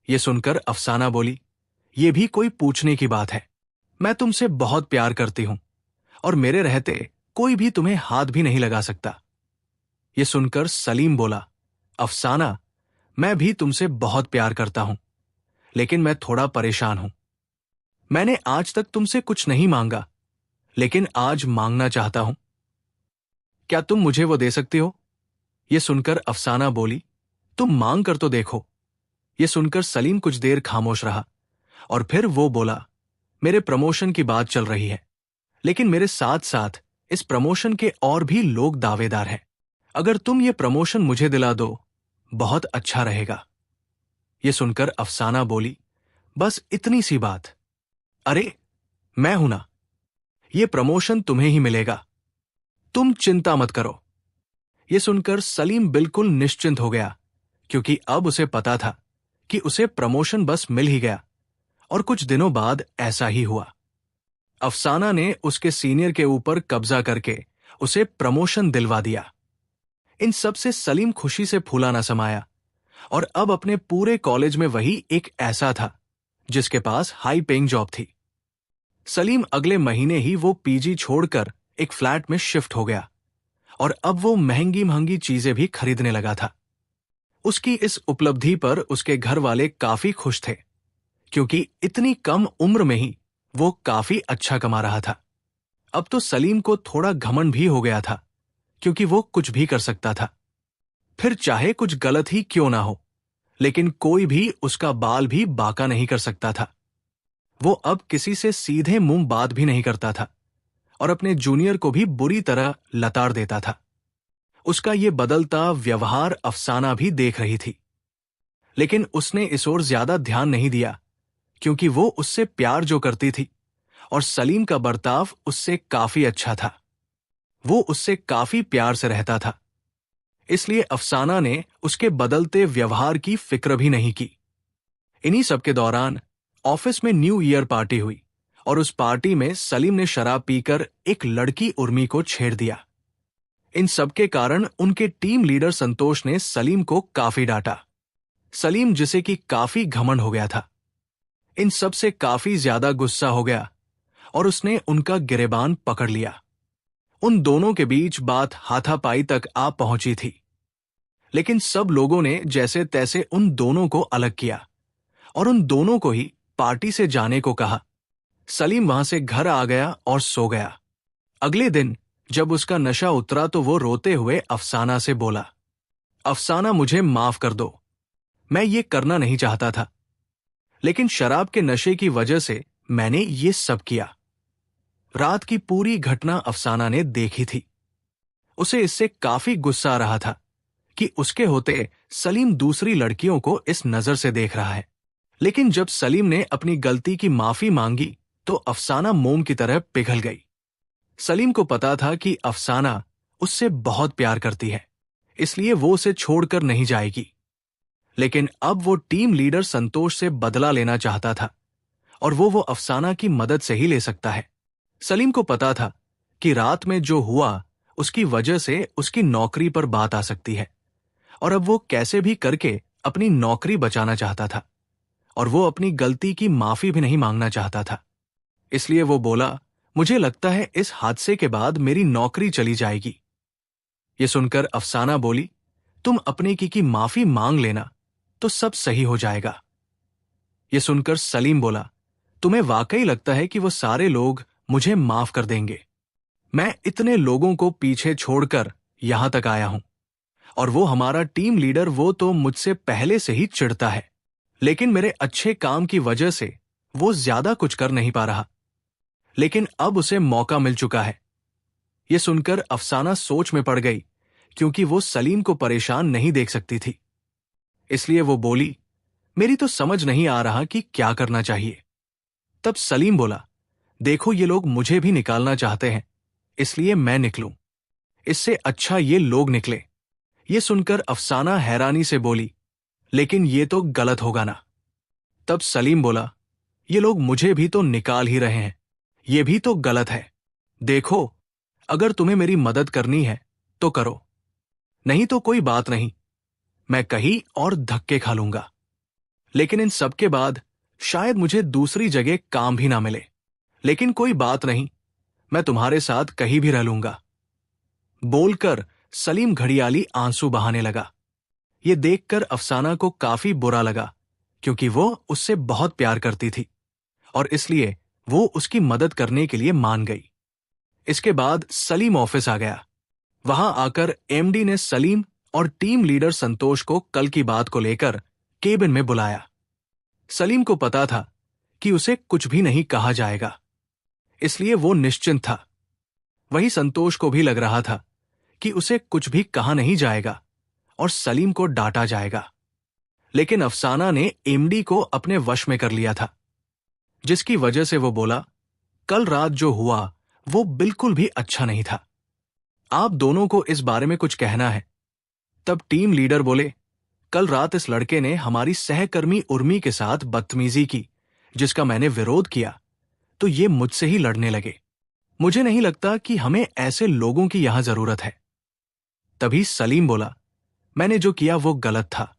यह सुनकर अफसाना बोली, यह भी कोई पूछने की बात है। मैं तुमसे बहुत प्यार करती हूं और मेरे रहते कोई भी तुम्हें हाथ भी नहीं लगा सकता। यह सुनकर सलीम बोला, अफसाना, मैं भी तुमसे बहुत प्यार करता हूं, लेकिन मैं थोड़ा परेशान हूं। मैंने आज तक तुमसे कुछ नहीं मांगा, लेकिन आज मांगना चाहता हूं। क्या तुम मुझे वो दे सकती हो? यह सुनकर अफसाना बोली, तुम मांग कर तो देखो। यह सुनकर सलीम कुछ देर खामोश रहा और फिर वो बोला, मेरे प्रमोशन की बात चल रही है, लेकिन मेरे साथ साथ इस प्रमोशन के और भी लोग दावेदार हैं। अगर तुम ये प्रमोशन मुझे दिला दो, बहुत अच्छा रहेगा। ये सुनकर अफसाना बोली, बस इतनी सी बात। अरे, मैं हूं ना, ये प्रमोशन तुम्हें ही मिलेगा, तुम चिंता मत करो। ये सुनकर सलीम बिल्कुल निश्चिंत हो गया, क्योंकि अब उसे पता था कि उसे प्रमोशन बस मिल ही गया। और कुछ दिनों बाद ऐसा ही हुआ। अफसाना ने उसके सीनियर के ऊपर कब्जा करके उसे प्रमोशन दिलवा दिया। इन सब से सलीम खुशी से फूला न समाया, और अब अपने पूरे कॉलेज में वही एक ऐसा था जिसके पास हाई पेइंग जॉब थी। सलीम अगले महीने ही वो पीजी छोड़कर एक फ्लैट में शिफ्ट हो गया, और अब वो महंगी महंगी चीजें भी खरीदने लगा था। उसकी इस उपलब्धि पर उसके घर वाले काफी खुश थे, क्योंकि इतनी कम उम्र में ही वो काफी अच्छा कमा रहा था। अब तो सलीम को थोड़ा घमंड भी हो गया था, क्योंकि वो कुछ भी कर सकता था, फिर चाहे कुछ गलत ही क्यों ना हो, लेकिन कोई भी उसका बाल भी बांका नहीं कर सकता था। वो अब किसी से सीधे मुंह बात भी नहीं करता था, और अपने जूनियर को भी बुरी तरह लताड़ देता था। उसका ये बदलता व्यवहार अफसाना भी देख रही थी, लेकिन उसने इस ओर ज्यादा ध्यान नहीं दिया, क्योंकि वो उससे प्यार जो करती थी, और सलीम का बर्ताव उससे काफी अच्छा था। वो उससे काफी प्यार से रहता था, इसलिए अफसाना ने उसके बदलते व्यवहार की फिक्र भी नहीं की। इन्हीं सब के दौरान ऑफिस में न्यू ईयर पार्टी हुई, और उस पार्टी में सलीम ने शराब पीकर एक लड़की उर्मी को छेड़ दिया। इन सब के कारण उनके टीम लीडर संतोष ने सलीम को काफी डांटा। सलीम, जिसे कि काफी घमंड हो गया था, इन सब से काफी ज्यादा गुस्सा हो गया, और उसने उनका गिरेबान पकड़ लिया। उन दोनों के बीच बात हाथापाई तक आ पहुंची थी, लेकिन सब लोगों ने जैसे तैसे उन दोनों को अलग किया, और उन दोनों को ही पार्टी से जाने को कहा। सलीम वहां से घर आ गया और सो गया। अगले दिन जब उसका नशा उतरा तो वो रोते हुए अफसाना से बोला, अफसाना, मुझे माफ कर दो, मैं ये करना नहीं चाहता था, लेकिन शराब के नशे की वजह से मैंने ये सब किया। रात की पूरी घटना अफसाना ने देखी थी। उसे इससे काफी गुस्सा आ रहा था कि उसके होते सलीम दूसरी लड़कियों को इस नजर से देख रहा है। लेकिन जब सलीम ने अपनी गलती की माफी मांगी तो अफसाना मोम की तरह पिघल गई। सलीम को पता था कि अफसाना उससे बहुत प्यार करती है, इसलिए वो उसे छोड़कर नहीं जाएगी। लेकिन अब वो टीम लीडर संतोष से बदला लेना चाहता था, और वो अफसाना की मदद से ही ले सकता है। सलीम को पता था कि रात में जो हुआ उसकी वजह से उसकी नौकरी पर बात आ सकती है, और अब वो कैसे भी करके अपनी नौकरी बचाना चाहता था, और वो अपनी गलती की माफी भी नहीं मांगना चाहता था। इसलिए वो बोला, मुझे लगता है इस हादसे के बाद मेरी नौकरी चली जाएगी। ये सुनकर अफसाना बोली, तुम अपने की माफी मांग लेना तो सब सही हो जाएगा। ये सुनकर सलीम बोला, तुम्हें वाकई लगता है कि वो सारे लोग मुझे माफ कर देंगे? मैं इतने लोगों को पीछे छोड़कर यहां तक आया हूं, और वो हमारा टीम लीडर, वो तो मुझसे पहले से ही चिढ़ता है, लेकिन मेरे अच्छे काम की वजह से वो ज्यादा कुछ कर नहीं पा रहा। लेकिन अब उसे मौका मिल चुका है। ये सुनकर अफसाना सोच में पड़ गई, क्योंकि वो सलीम को परेशान नहीं देख सकती थी। इसलिए वो बोली, मेरी तो समझ नहीं आ रहा कि क्या करना चाहिए। तब सलीम बोला, देखो, ये लोग मुझे भी निकालना चाहते हैं, इसलिए मैं निकलूं। इससे अच्छा ये लोग निकले। ये सुनकर अफसाना हैरानी से बोली, लेकिन ये तो गलत होगा ना? तब सलीम बोला, ये लोग मुझे भी तो निकाल ही रहे हैं, ये भी तो गलत है। देखो, अगर तुम्हें मेरी मदद करनी है तो करो, नहीं तो कोई बात नहीं, मैं कहीं और धक्के खा लूंगा। लेकिन इन सब के बाद शायद मुझे दूसरी जगह काम भी ना मिले, लेकिन कोई बात नहीं, मैं तुम्हारे साथ कहीं भी रह लूंगा। बोलकर सलीम घड़ियाली आंसू बहाने लगा। यह देखकर अफसाना को काफी बुरा लगा, क्योंकि वो उससे बहुत प्यार करती थी, और इसलिए वो उसकी मदद करने के लिए मान गई। इसके बाद सलीम ऑफिस आ गया। वहां आकर एमडी ने सलीम और टीम लीडर संतोष को कल की बात को लेकर केबिन में बुलाया। सलीम को पता था कि उसे कुछ भी नहीं कहा जाएगा, इसलिए वो निश्चिंत था। वही संतोष को भी लग रहा था कि उसे कुछ भी कहा नहीं जाएगा, और सलीम को डांटा जाएगा। लेकिन अफसाना ने एमडी को अपने वश में कर लिया था, जिसकी वजह से वो बोला, कल रात जो हुआ वो बिल्कुल भी अच्छा नहीं था। आप दोनों को इस बारे में कुछ कहना है। तब टीम लीडर बोले, कल रात इस लड़के ने हमारी सहकर्मी उर्मी के साथ बदतमीजी की, जिसका मैंने विरोध किया, तो ये मुझसे ही लड़ने लगे। मुझे नहीं लगता कि हमें ऐसे लोगों की यहां जरूरत है। तभी सलीम बोला, मैंने जो किया वो गलत था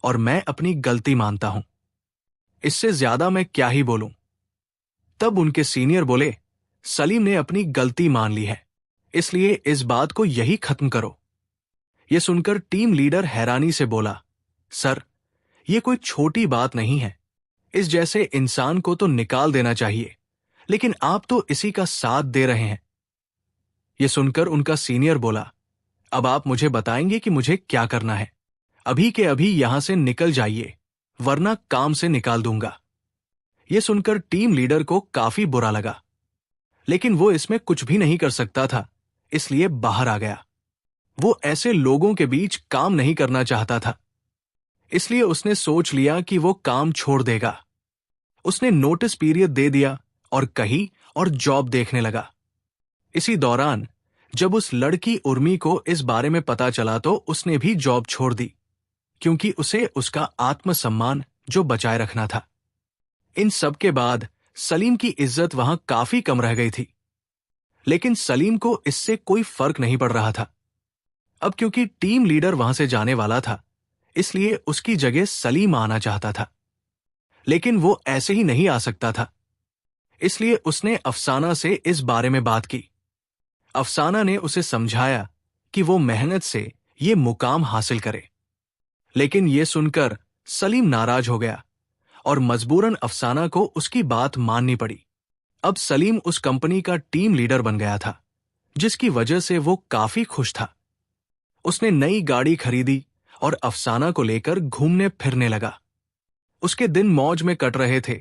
और मैं अपनी गलती मानता हूं। इससे ज्यादा मैं क्या ही बोलूं। तब उनके सीनियर बोले, सलीम ने अपनी गलती मान ली है, इसलिए इस बात को यही खत्म करो। यह सुनकर टीम लीडर हैरानी से बोला, सर, यह कोई छोटी बात नहीं है। इस जैसे इंसान को तो निकाल देना चाहिए, लेकिन आप तो इसी का साथ दे रहे हैं। यह सुनकर उनका सीनियर बोला, अब आप मुझे बताएंगे कि मुझे क्या करना है। अभी के अभी यहां से निकल जाइए, वरना काम से निकाल दूंगा। यह सुनकर टीम लीडर को काफी बुरा लगा, लेकिन वो इसमें कुछ भी नहीं कर सकता था, इसलिए बाहर आ गया। वो ऐसे लोगों के बीच काम नहीं करना चाहता था, इसलिए उसने सोच लिया कि वो काम छोड़ देगा। उसने नोटिस पीरियड दे दिया और कहीं और जॉब देखने लगा। इसी दौरान जब उस लड़की उर्मी को इस बारे में पता चला तो उसने भी जॉब छोड़ दी, क्योंकि उसे उसका आत्मसम्मान जो बचाए रखना था। इन सब के बाद सलीम की इज्जत वहां काफी कम रह गई थी, लेकिन सलीम को इससे कोई फर्क नहीं पड़ रहा था। अब क्योंकि टीम लीडर वहां से जाने वाला था, इसलिए उसकी जगह सलीम आना चाहता था, लेकिन वो ऐसे ही नहीं आ सकता था। इसलिए उसने अफसाना से इस बारे में बात की। अफसाना ने उसे समझाया कि वो मेहनत से ये मुकाम हासिल करे, लेकिन ये सुनकर सलीम नाराज हो गया और मजबूरन अफसाना को उसकी बात माननी पड़ी। अब सलीम उस कंपनी का टीम लीडर बन गया था, जिसकी वजह से वो काफी खुश था। उसने नई गाड़ी खरीदी और अफसाना को लेकर घूमने फिरने लगा। उसके दिन मौज में कट रहे थे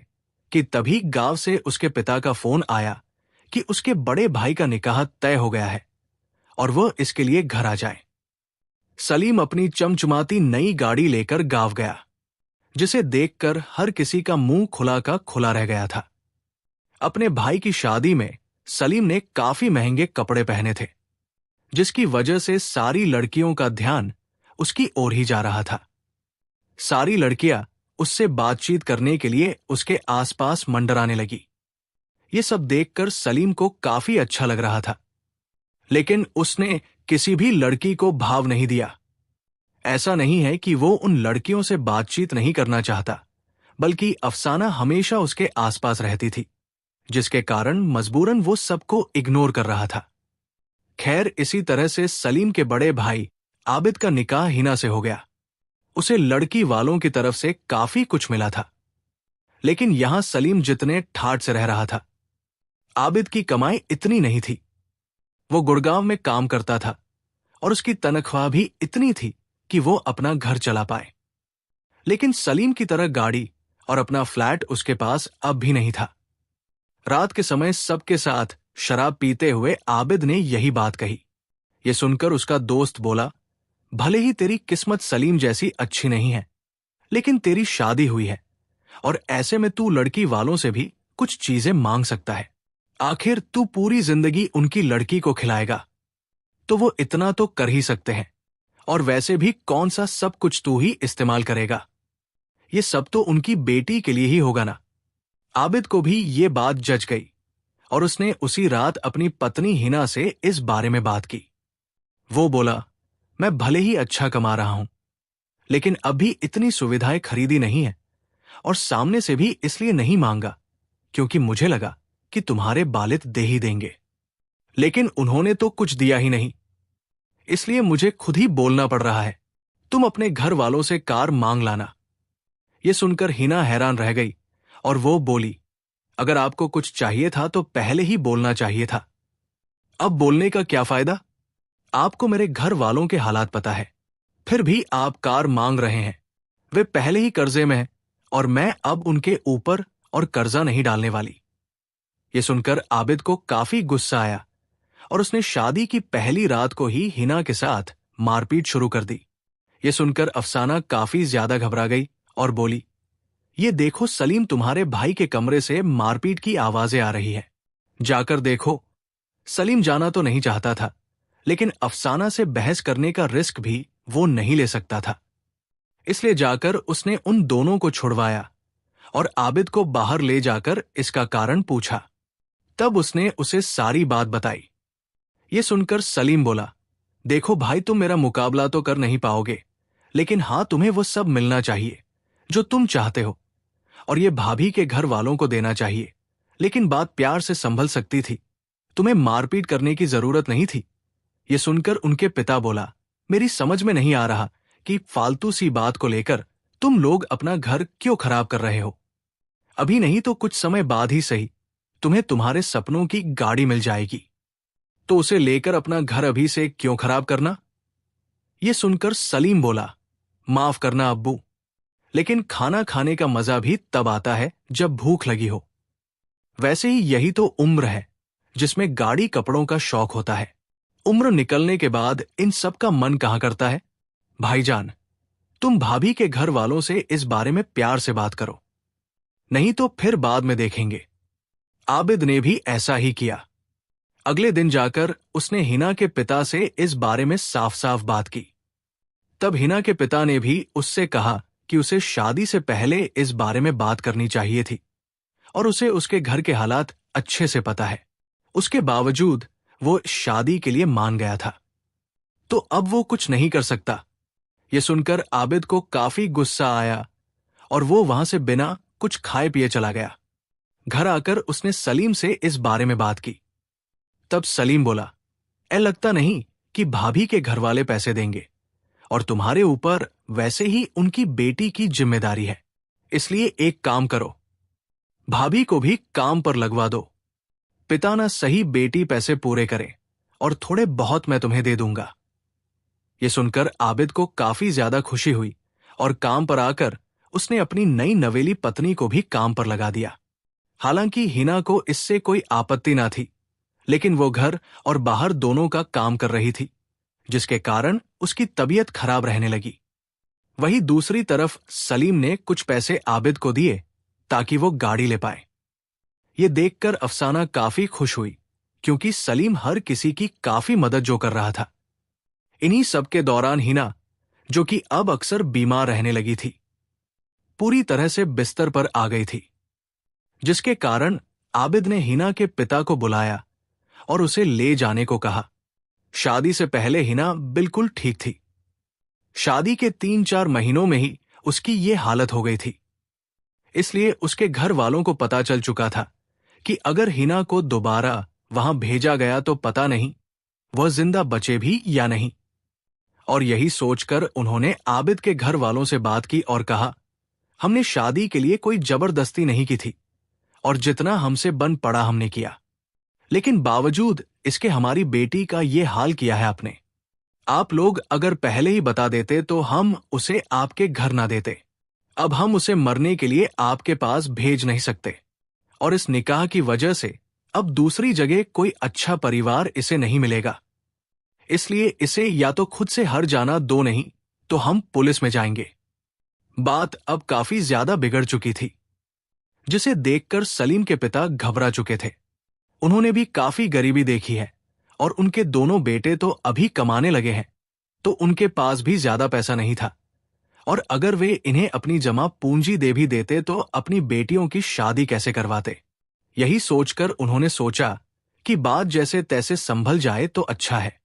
कि तभी गांव से उसके पिता का फोन आया कि उसके बड़े भाई का निकाह तय हो गया है और वह इसके लिए घर आ जाए। सलीम अपनी चमचमाती नई गाड़ी लेकर गांव गया, जिसे देखकर हर किसी का मुंह खुला का खुला रह गया था। अपने भाई की शादी में सलीम ने काफी महंगे कपड़े पहने थे, जिसकी वजह से सारी लड़कियों का ध्यान उसकी ओर ही जा रहा था। सारी लड़कियां उससे बातचीत करने के लिए उसके आसपास मंडराने लगी। ये सब देखकर सलीम को काफी अच्छा लग रहा था, लेकिन उसने किसी भी लड़की को भाव नहीं दिया। ऐसा नहीं है कि वो उन लड़कियों से बातचीत नहीं करना चाहता, बल्कि अफसाना हमेशा उसके आसपास रहती थी, जिसके कारण मजबूरन वो सबको इग्नोर कर रहा था। खैर, इसी तरह से सलीम के बड़े भाई आबिद का निकाह हिना से हो गया। उसे लड़की वालों की तरफ से काफी कुछ मिला था, लेकिन यहां सलीम जितने ठाठ से रह रहा था, आबिद की कमाई इतनी नहीं थी। वो गुड़गांव में काम करता था और उसकी तनख्वाह भी इतनी थी कि वो अपना घर चला पाए, लेकिन सलीम की तरह गाड़ी और अपना फ्लैट उसके पास अब भी नहीं था। रात के समय सबके साथ शराब पीते हुए आबिद ने यही बात कही। ये सुनकर उसका दोस्त बोला, भले ही तेरी किस्मत सलीम जैसी अच्छी नहीं है, लेकिन तेरी शादी हुई है और ऐसे में तू लड़की वालों से भी कुछ चीजें मांग सकता है। आखिर तू पूरी जिंदगी उनकी लड़की को खिलाएगा, तो वो इतना तो कर ही सकते हैं, और वैसे भी कौन सा सब कुछ तू ही इस्तेमाल करेगा। ये सब तो उनकी बेटी के लिए ही होगा ना। आबिद को भी ये बात जच गई और उसने उसी रात अपनी पत्नी हिना से इस बारे में बात की। वो बोला, मैं भले ही अच्छा कमा रहा हूं, लेकिन अभी इतनी सुविधाएं खरीदी नहीं है, और सामने से भी इसलिए नहीं मांगा क्योंकि मुझे लगा कि तुम्हारे बालिद दे ही देंगे, लेकिन उन्होंने तो कुछ दिया ही नहीं, इसलिए मुझे खुद ही बोलना पड़ रहा है। तुम अपने घर वालों से कार मांग लाना। यह सुनकर हिना हैरान रह गई और वो बोली, अगर आपको कुछ चाहिए था तो पहले ही बोलना चाहिए था। अब बोलने का क्या फायदा? आपको मेरे घर वालों के हालात पता है, फिर भी आप कार मांग रहे हैं। वे पहले ही कर्जे में हैं और मैं अब उनके ऊपर और कर्जा नहीं डालने वाली। ये सुनकर आबिद को काफी गुस्सा आया और उसने शादी की पहली रात को ही हिना के साथ मारपीट शुरू कर दी। ये सुनकर अफसाना काफी ज्यादा घबरा गई और बोली, ये देखो सलीम, तुम्हारे भाई के कमरे से मारपीट की आवाजें आ रही है, जाकर देखो। सलीम जाना तो नहीं चाहता था, लेकिन अफसाना से बहस करने का रिस्क भी वो नहीं ले सकता था। इसलिए जाकर उसने उन दोनों को छुड़वाया और आबिद को बाहर ले जाकर इसका कारण पूछा। तब उसने उसे सारी बात बताई। ये सुनकर सलीम बोला, देखो भाई, तुम मेरा मुकाबला तो कर नहीं पाओगे, लेकिन हाँ, तुम्हें वो सब मिलना चाहिए जो तुम चाहते हो, और ये भाभी के घर वालों को देना चाहिए। लेकिन बात प्यार से संभल सकती थी, तुम्हें मारपीट करने की जरूरत नहीं थी। ये सुनकर उनके पिता बोला, मेरी समझ में नहीं आ रहा कि फालतू सी बात को लेकर तुम लोग अपना घर क्यों खराब कर रहे हो। अभी नहीं तो कुछ समय बाद ही सही तुम्हें तुम्हारे सपनों की गाड़ी मिल जाएगी, तो उसे लेकर अपना घर अभी से क्यों खराब करना। ये सुनकर सलीम बोला, माफ करना अब्बू, लेकिन खाना खाने का मजा भी तब आता है जब भूख लगी हो। वैसे ही यही तो उम्र है जिसमें गाड़ी कपड़ों का शौक होता है। उम्र निकलने के बाद इन सब का मन कहां करता है। भाईजान, तुम भाभी के घर वालों से इस बारे में प्यार से बात करो, नहीं तो फिर बाद में देखेंगे। आबिद ने भी ऐसा ही किया। अगले दिन जाकर उसने हिना के पिता से इस बारे में साफ साफ बात की। तब हिना के पिता ने भी उससे कहा कि उसे शादी से पहले इस बारे में बात करनी चाहिए थी, और उसे उसके घर के हालात अच्छे से पता है। उसके बावजूद वो शादी के लिए मान गया था, तो अब वो कुछ नहीं कर सकता। ये सुनकर आबिद को काफी गुस्सा आया और वो वहां से बिना कुछ खाए पिए चला गया। घर आकर उसने सलीम से इस बारे में बात की। तब सलीम बोला, लगता नहीं कि भाभी के घर वाले पैसे देंगे, और तुम्हारे ऊपर वैसे ही उनकी बेटी की जिम्मेदारी है, इसलिए एक काम करो, भाभी को भी काम पर लगवा दो। पिता ना सही बेटी पैसे पूरे करे, और थोड़े बहुत मैं तुम्हें दे दूंगा। ये सुनकर आबिद को काफी ज्यादा खुशी हुई और काम पर आकर उसने अपनी नई नवेली पत्नी को भी काम पर लगा दिया। हालांकि हिना को इससे कोई आपत्ति ना थी, लेकिन वो घर और बाहर दोनों का काम कर रही थी, जिसके कारण उसकी तबीयत खराब रहने लगी। वहीं दूसरी तरफ सलीम ने कुछ पैसे आबिद को दिए ताकि वो गाड़ी ले पाए। ये देखकर अफसाना काफी खुश हुई, क्योंकि सलीम हर किसी की काफी मदद जो कर रहा था। इन्हीं सबके दौरान हिना, जो कि अब अक्सर बीमार रहने लगी थी, पूरी तरह से बिस्तर पर आ गई थी, जिसके कारण आबिद ने हिना के पिता को बुलाया और उसे ले जाने को कहा। शादी से पहले हिना बिल्कुल ठीक थी। शादी के 3-4 महीनों में ही उसकी ये हालत हो गई थी। इसलिए उसके घर वालों को पता चल चुका था कि अगर हिना को दोबारा वहां भेजा गया तो पता नहीं वह जिंदा बचे भी या नहीं। और यही सोचकर उन्होंने आबिद के घर वालों से बात की और कहा, हमने शादी के लिए कोई जबरदस्ती नहीं की थी, और जितना हमसे बन पड़ा हमने किया, लेकिन बावजूद इसके हमारी बेटी का ये हाल किया है आपने। आप लोग अगर पहले ही बता देते तो हम उसे आपके घर ना देते। अब हम उसे मरने के लिए आपके पास भेज नहीं सकते, और इस निकाह की वजह से अब दूसरी जगह कोई अच्छा परिवार इसे नहीं मिलेगा। इसलिए इसे या तो खुद से हर जाना दो, नहीं तो हम पुलिस में जाएंगे। बात अब काफी ज्यादा बिगड़ चुकी थी, जिसे देखकर सलीम के पिता घबरा चुके थे। उन्होंने भी काफी गरीबी देखी है, और उनके दोनों बेटे तो अभी कमाने लगे हैं, तो उनके पास भी ज्यादा पैसा नहीं था, और अगर वे इन्हें अपनी जमा पूंजी दे भी देते तो अपनी बेटियों की शादी कैसे करवाते। यही सोचकर उन्होंने सोचा कि बात जैसे तैसे संभल जाए तो अच्छा है।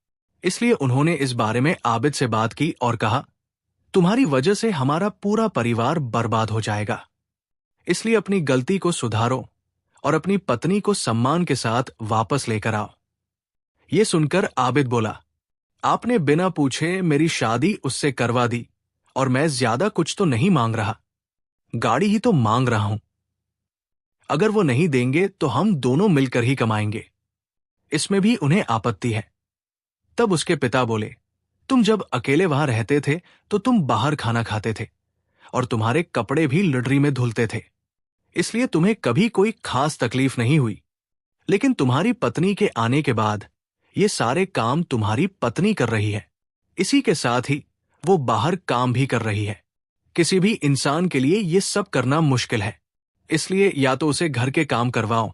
इसलिए उन्होंने इस बारे में आबिद से बात की और कहा, तुम्हारी वजह से हमारा पूरा परिवार बर्बाद हो जाएगा, इसलिए अपनी गलती को सुधारो और अपनी पत्नी को सम्मान के साथ वापस लेकर आओ। ये सुनकर आबिद बोला, आपने बिना पूछे मेरी शादी उससे करवा दी, और मैं ज्यादा कुछ तो नहीं मांग रहा, गाड़ी ही तो मांग रहा हूं। अगर वो नहीं देंगे तो हम दोनों मिलकर ही कमाएंगे, इसमें भी उन्हें आपत्ति है। तब उसके पिता बोले, तुम जब अकेले वहां रहते थे तो तुम बाहर खाना खाते थे, और तुम्हारे कपड़े भी लुडरी में धुलते थे, इसलिए तुम्हें कभी कोई खास तकलीफ नहीं हुई। लेकिन तुम्हारी पत्नी के आने के बाद ये सारे काम तुम्हारी पत्नी कर रही है। इसी के साथ ही वो बाहर काम भी कर रही है। किसी भी इंसान के लिए ये सब करना मुश्किल है, इसलिए या तो उसे घर के काम करवाओ,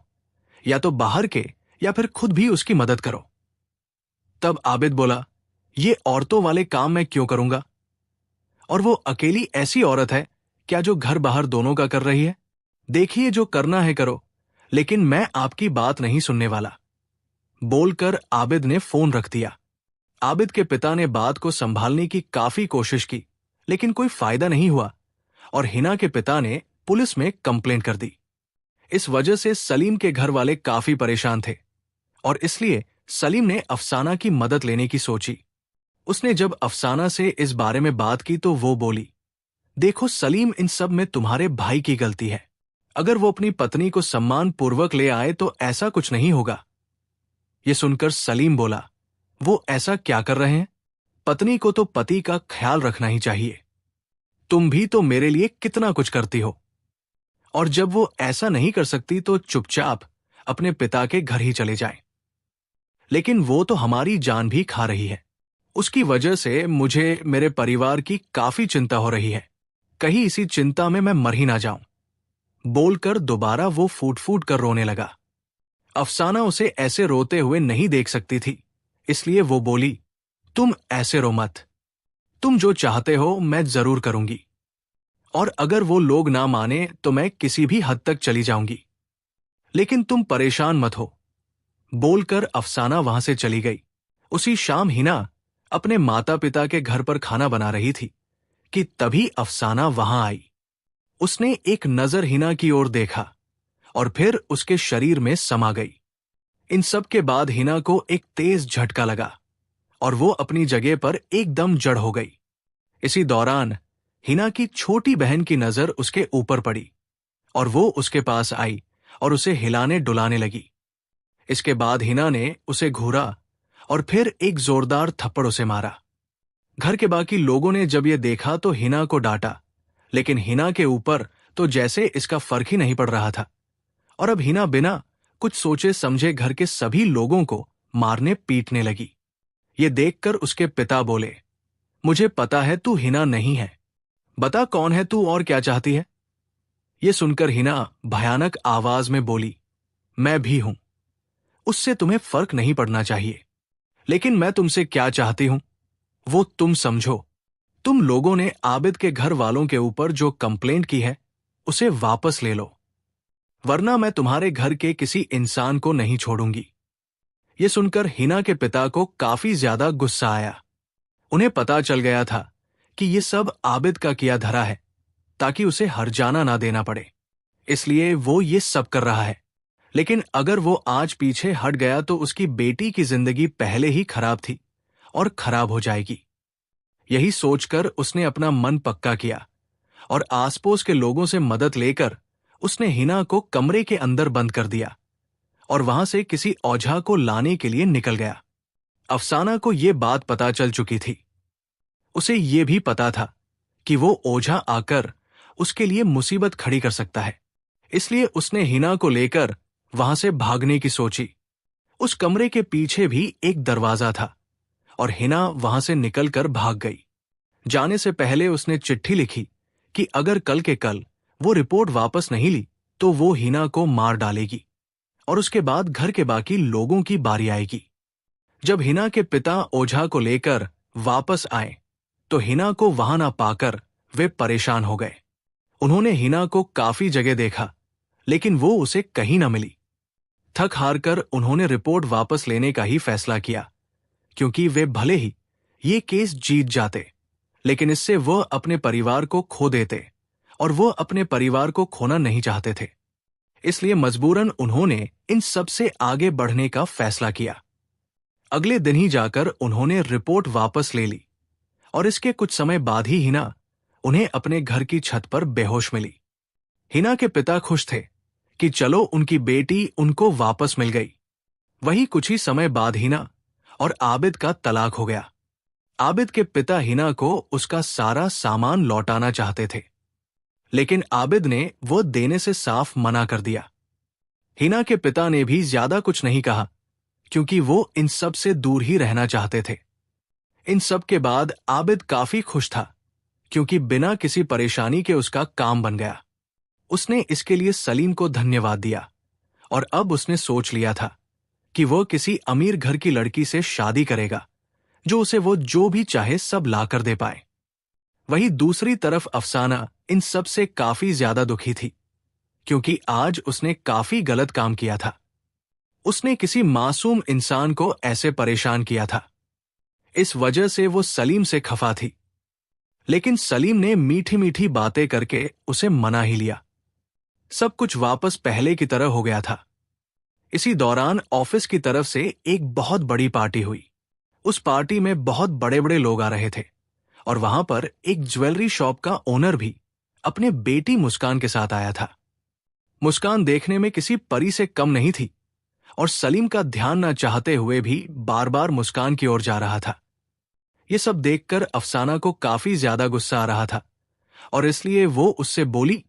या तो बाहर के, या फिर खुद भी उसकी मदद करो। तब आबिद बोला, ये औरतों वाले काम मैं क्यों करूंगा? और वो अकेली ऐसी औरत है क्या जो घर बाहर दोनों का कर रही है? देखिए, जो करना है करो, लेकिन मैं आपकी बात नहीं सुनने वाला। बोलकर आबिद ने फोन रख दिया। आबिद के पिता ने बात को संभालने की काफी कोशिश की, लेकिन कोई फायदा नहीं हुआ और हिना के पिता ने पुलिस में कंप्लेंट कर दी। इस वजह से सलीम के घर वाले काफी परेशान थे और इसलिए सलीम ने अफसाना की मदद लेने की सोची। उसने जब अफसाना से इस बारे में बात की तो वो बोली, देखो सलीम, इन सब में तुम्हारे भाई की गलती है। अगर वो अपनी पत्नी को सम्मान पूर्वक ले आए तो ऐसा कुछ नहीं होगा। ये सुनकर सलीम बोला, वो ऐसा क्या कर रहे हैं? पत्नी को तो पति का ख्याल रखना ही चाहिए। तुम भी तो मेरे लिए कितना कुछ करती हो, और जब वो ऐसा नहीं कर सकती तो चुपचाप अपने पिता के घर ही चले जाएं। लेकिन वो तो हमारी जान भी खा रही है। उसकी वजह से मुझे मेरे परिवार की काफी चिंता हो रही है। कहीं इसी चिंता में मैं मर ही ना जाऊं। बोलकर दोबारा वो फूट फूट कर रोने लगा। अफसाना उसे ऐसे रोते हुए नहीं देख सकती थी, इसलिए वो बोली, तुम ऐसे रो मत। तुम जो चाहते हो मैं जरूर करूंगी, और अगर वो लोग ना माने तो मैं किसी भी हद तक चली जाऊंगी, लेकिन तुम परेशान मत हो। बोलकर अफसाना वहां से चली गई। उसी शाम हिना अपने माता पिता के घर पर खाना बना रही थी कि तभी अफसाना वहां आई। उसने एक नजर हिना की ओर देखा और फिर उसके शरीर में समा गई। इन सब के बाद हिना को एक तेज झटका लगा और वो अपनी जगह पर एकदम जड़ हो गई। इसी दौरान हिना की छोटी बहन की नजर उसके ऊपर पड़ी और वो उसके पास आई और उसे हिलाने डुलाने लगी। इसके बाद हिना ने उसे घूरा और फिर एक जोरदार थप्पड़ उसे मारा। घर के बाकी लोगों ने जब ये देखा तो हिना को डांटा, लेकिन हिना के ऊपर तो जैसे इसका फर्क ही नहीं पड़ रहा था, और अब हिना बिना कुछ सोचे समझे घर के सभी लोगों को मारने पीटने लगी। ये देखकर उसके पिता बोले, मुझे पता है तू हिना नहीं है, बता कौन है तू और क्या चाहती है? ये सुनकर हिना भयानक आवाज में बोली, मैं भी हूं। उससे तुम्हें फर्क नहीं पड़ना चाहिए, लेकिन मैं तुमसे क्या चाहती हूं वो तुम समझो। तुम लोगों ने आबिद के घर वालों के ऊपर जो कंप्लेंट की है उसे वापस ले लो, वरना मैं तुम्हारे घर के किसी इंसान को नहीं छोड़ूंगी। ये सुनकर हिना के पिता को काफी ज्यादा गुस्सा आया। उन्हें पता चल गया था कि ये सब आबिद का किया धरा है ताकि उसे हर्जाना ना देना पड़े, इसलिए वो ये सब कर रहा है। लेकिन अगर वो आज पीछे हट गया तो उसकी बेटी की जिंदगी पहले ही खराब थी और खराब हो जाएगी। यही सोचकर उसने अपना मन पक्का किया और आसपास के लोगों से मदद लेकर उसने हिना को कमरे के अंदर बंद कर दिया और वहां से किसी ओझा को लाने के लिए निकल गया। अफसाना को यह बात पता चल चुकी थी। उसे यह भी पता था कि वो ओझा आकर उसके लिए मुसीबत खड़ी कर सकता है, इसलिए उसने हिना को लेकर वहां से भागने की सोची। उस कमरे के पीछे भी एक दरवाजा था और हिना वहां से निकलकर भाग गई। जाने से पहले उसने चिट्ठी लिखी कि अगर कल के कल वो रिपोर्ट वापस नहीं ली तो वो हिना को मार डालेगी और उसके बाद घर के बाकी लोगों की बारी आएगी। जब हिना के पिता ओझा को लेकर वापस आए तो हिना को वहां ना पाकर वे परेशान हो गए। उन्होंने हिना को काफी जगह देखा, लेकिन वो उसे कहीं ना मिली। थक हार कर उन्होंने रिपोर्ट वापस लेने का ही फैसला किया, क्योंकि वे भले ही ये केस जीत जाते, लेकिन इससे वह अपने परिवार को खो देते और वो अपने परिवार को खोना नहीं चाहते थे। इसलिए मजबूरन उन्होंने इन सब से आगे बढ़ने का फैसला किया। अगले दिन ही जाकर उन्होंने रिपोर्ट वापस ले ली और इसके कुछ समय बाद ही हिना उन्हें अपने घर की छत पर बेहोश मिली। हिना के पिता खुश थे कि चलो उनकी बेटी उनको वापस मिल गई। वही कुछ ही समय बाद हिना और आबिद का तलाक हो गया। आबिद के पिता हिना को उसका सारा सामान लौटाना चाहते थे, लेकिन आबिद ने वो देने से साफ मना कर दिया। हिना के पिता ने भी ज्यादा कुछ नहीं कहा, क्योंकि वो इन सब से दूर ही रहना चाहते थे। इन सब के बाद आबिद काफी खुश था, क्योंकि बिना किसी परेशानी के उसका काम बन गया। उसने इसके लिए सलीम को धन्यवाद दिया और अब उसने सोच लिया था कि वह किसी अमीर घर की लड़की से शादी करेगा, जो उसे वो जो भी चाहे सब लाकर दे पाए। वहीं दूसरी तरफ अफसाना इन सब से काफी ज्यादा दुखी थी, क्योंकि आज उसने काफी गलत काम किया था। उसने किसी मासूम इंसान को ऐसे परेशान किया था। इस वजह से वो सलीम से खफा थी, लेकिन सलीम ने मीठी मीठी बातें करके उसे मना ही लिया। सब कुछ वापस पहले की तरह हो गया था। इसी दौरान ऑफिस की तरफ से एक बहुत बड़ी पार्टी हुई। उस पार्टी में बहुत बड़े बड़े लोग आ रहे थे और वहां पर एक ज्वेलरी शॉप का ओनर भी अपने बेटी मुस्कान के साथ आया था। मुस्कान देखने में किसी परी से कम नहीं थी और सलीम का ध्यान न चाहते हुए भी बार बार मुस्कान की ओर जा रहा था। ये सब देखकर अफसाना को काफी ज्यादा गुस्सा आ रहा था और इसलिए वो उससे बोली,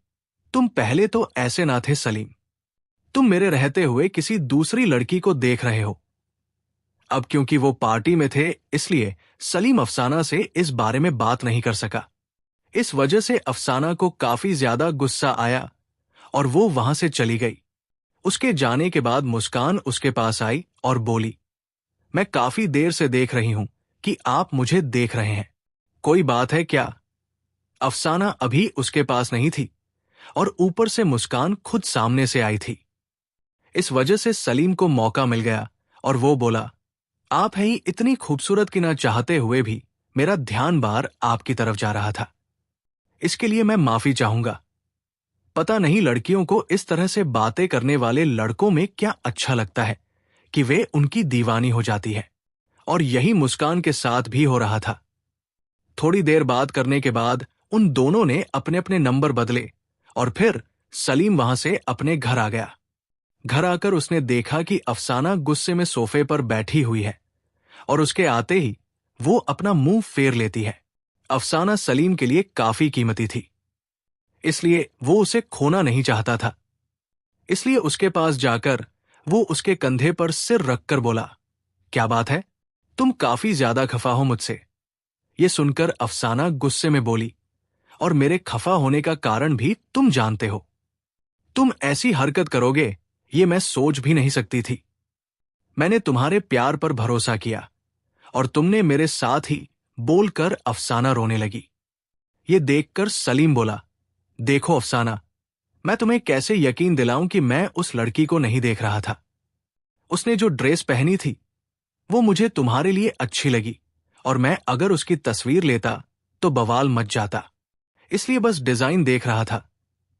तुम पहले तो ऐसे ना थे सलीम, तुम मेरे रहते हुए किसी दूसरी लड़की को देख रहे हो। अब क्योंकि वो पार्टी में थे, इसलिए सलीम अफसाना से इस बारे में बात नहीं कर सका। इस वजह से अफसाना को काफी ज्यादा गुस्सा आया और वो वहां से चली गई। उसके जाने के बाद मुस्कान उसके पास आई और बोली, मैं काफी देर से देख रही हूं कि आप मुझे देख रहे हैं, कोई बात है क्या? अफसाना अभी उसके पास नहीं थी और ऊपर से मुस्कान खुद सामने से आई थी। इस वजह से सलीम को मौका मिल गया और वो बोला, आप है ही इतनी खूबसूरत कि ना चाहते हुए भी मेरा ध्यान बार आपकी तरफ जा रहा था। इसके लिए मैं माफी चाहूंगा। पता नहीं लड़कियों को इस तरह से बातें करने वाले लड़कों में क्या अच्छा लगता है कि वे उनकी दीवानी हो जाती है, और यही मुस्कान के साथ भी हो रहा था। थोड़ी देर बात करने के बाद उन दोनों ने अपने अपने नंबर बदले और फिर सलीम वहां से अपने घर आ गया। घर आकर उसने देखा कि अफसाना गुस्से में सोफे पर बैठी हुई है और उसके आते ही वो अपना मुंह फेर लेती है। अफसाना सलीम के लिए काफी कीमती थी, इसलिए वो उसे खोना नहीं चाहता था। इसलिए उसके पास जाकर वो उसके कंधे पर सिर रखकर बोला, क्या बात है, तुम काफी ज्यादा खफा हो मुझसे। ये सुनकर अफसाना गुस्से में बोली, और मेरे खफा होने का कारण भी तुम जानते हो। तुम ऐसी हरकत करोगे ये मैं सोच भी नहीं सकती थी। मैंने तुम्हारे प्यार पर भरोसा किया और तुमने मेरे साथ ही बोलकर अफसाना रोने लगी। ये देखकर सलीम बोला, देखो अफसाना, मैं तुम्हें कैसे यकीन दिलाऊं कि मैं उस लड़की को नहीं देख रहा था। उसने जो ड्रेस पहनी थी वो मुझे तुम्हारे लिए अच्छी लगी और मैं अगर उसकी तस्वीर लेता तो बवाल मच जाता। इसलिए बस डिजाइन देख रहा था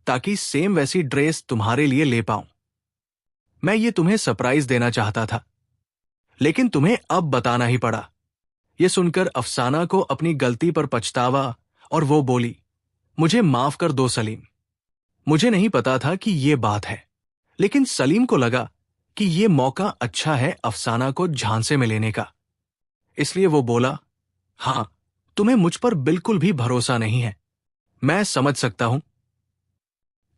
ताकि सेम वैसी ड्रेस तुम्हारे लिए ले पाऊं। मैं ये तुम्हें सरप्राइज देना चाहता था, लेकिन तुम्हें अब बताना ही पड़ा। यह सुनकर अफसाना को अपनी गलती पर पछतावा और वो बोली, मुझे माफ कर दो सलीम, मुझे नहीं पता था कि ये बात है। लेकिन सलीम को लगा कि ये मौका अच्छा है अफसाना को झांसे में लेने का, इसलिए वो बोला, हां, तुम्हें मुझ पर बिल्कुल भी भरोसा नहीं है, मैं समझ सकता हूं।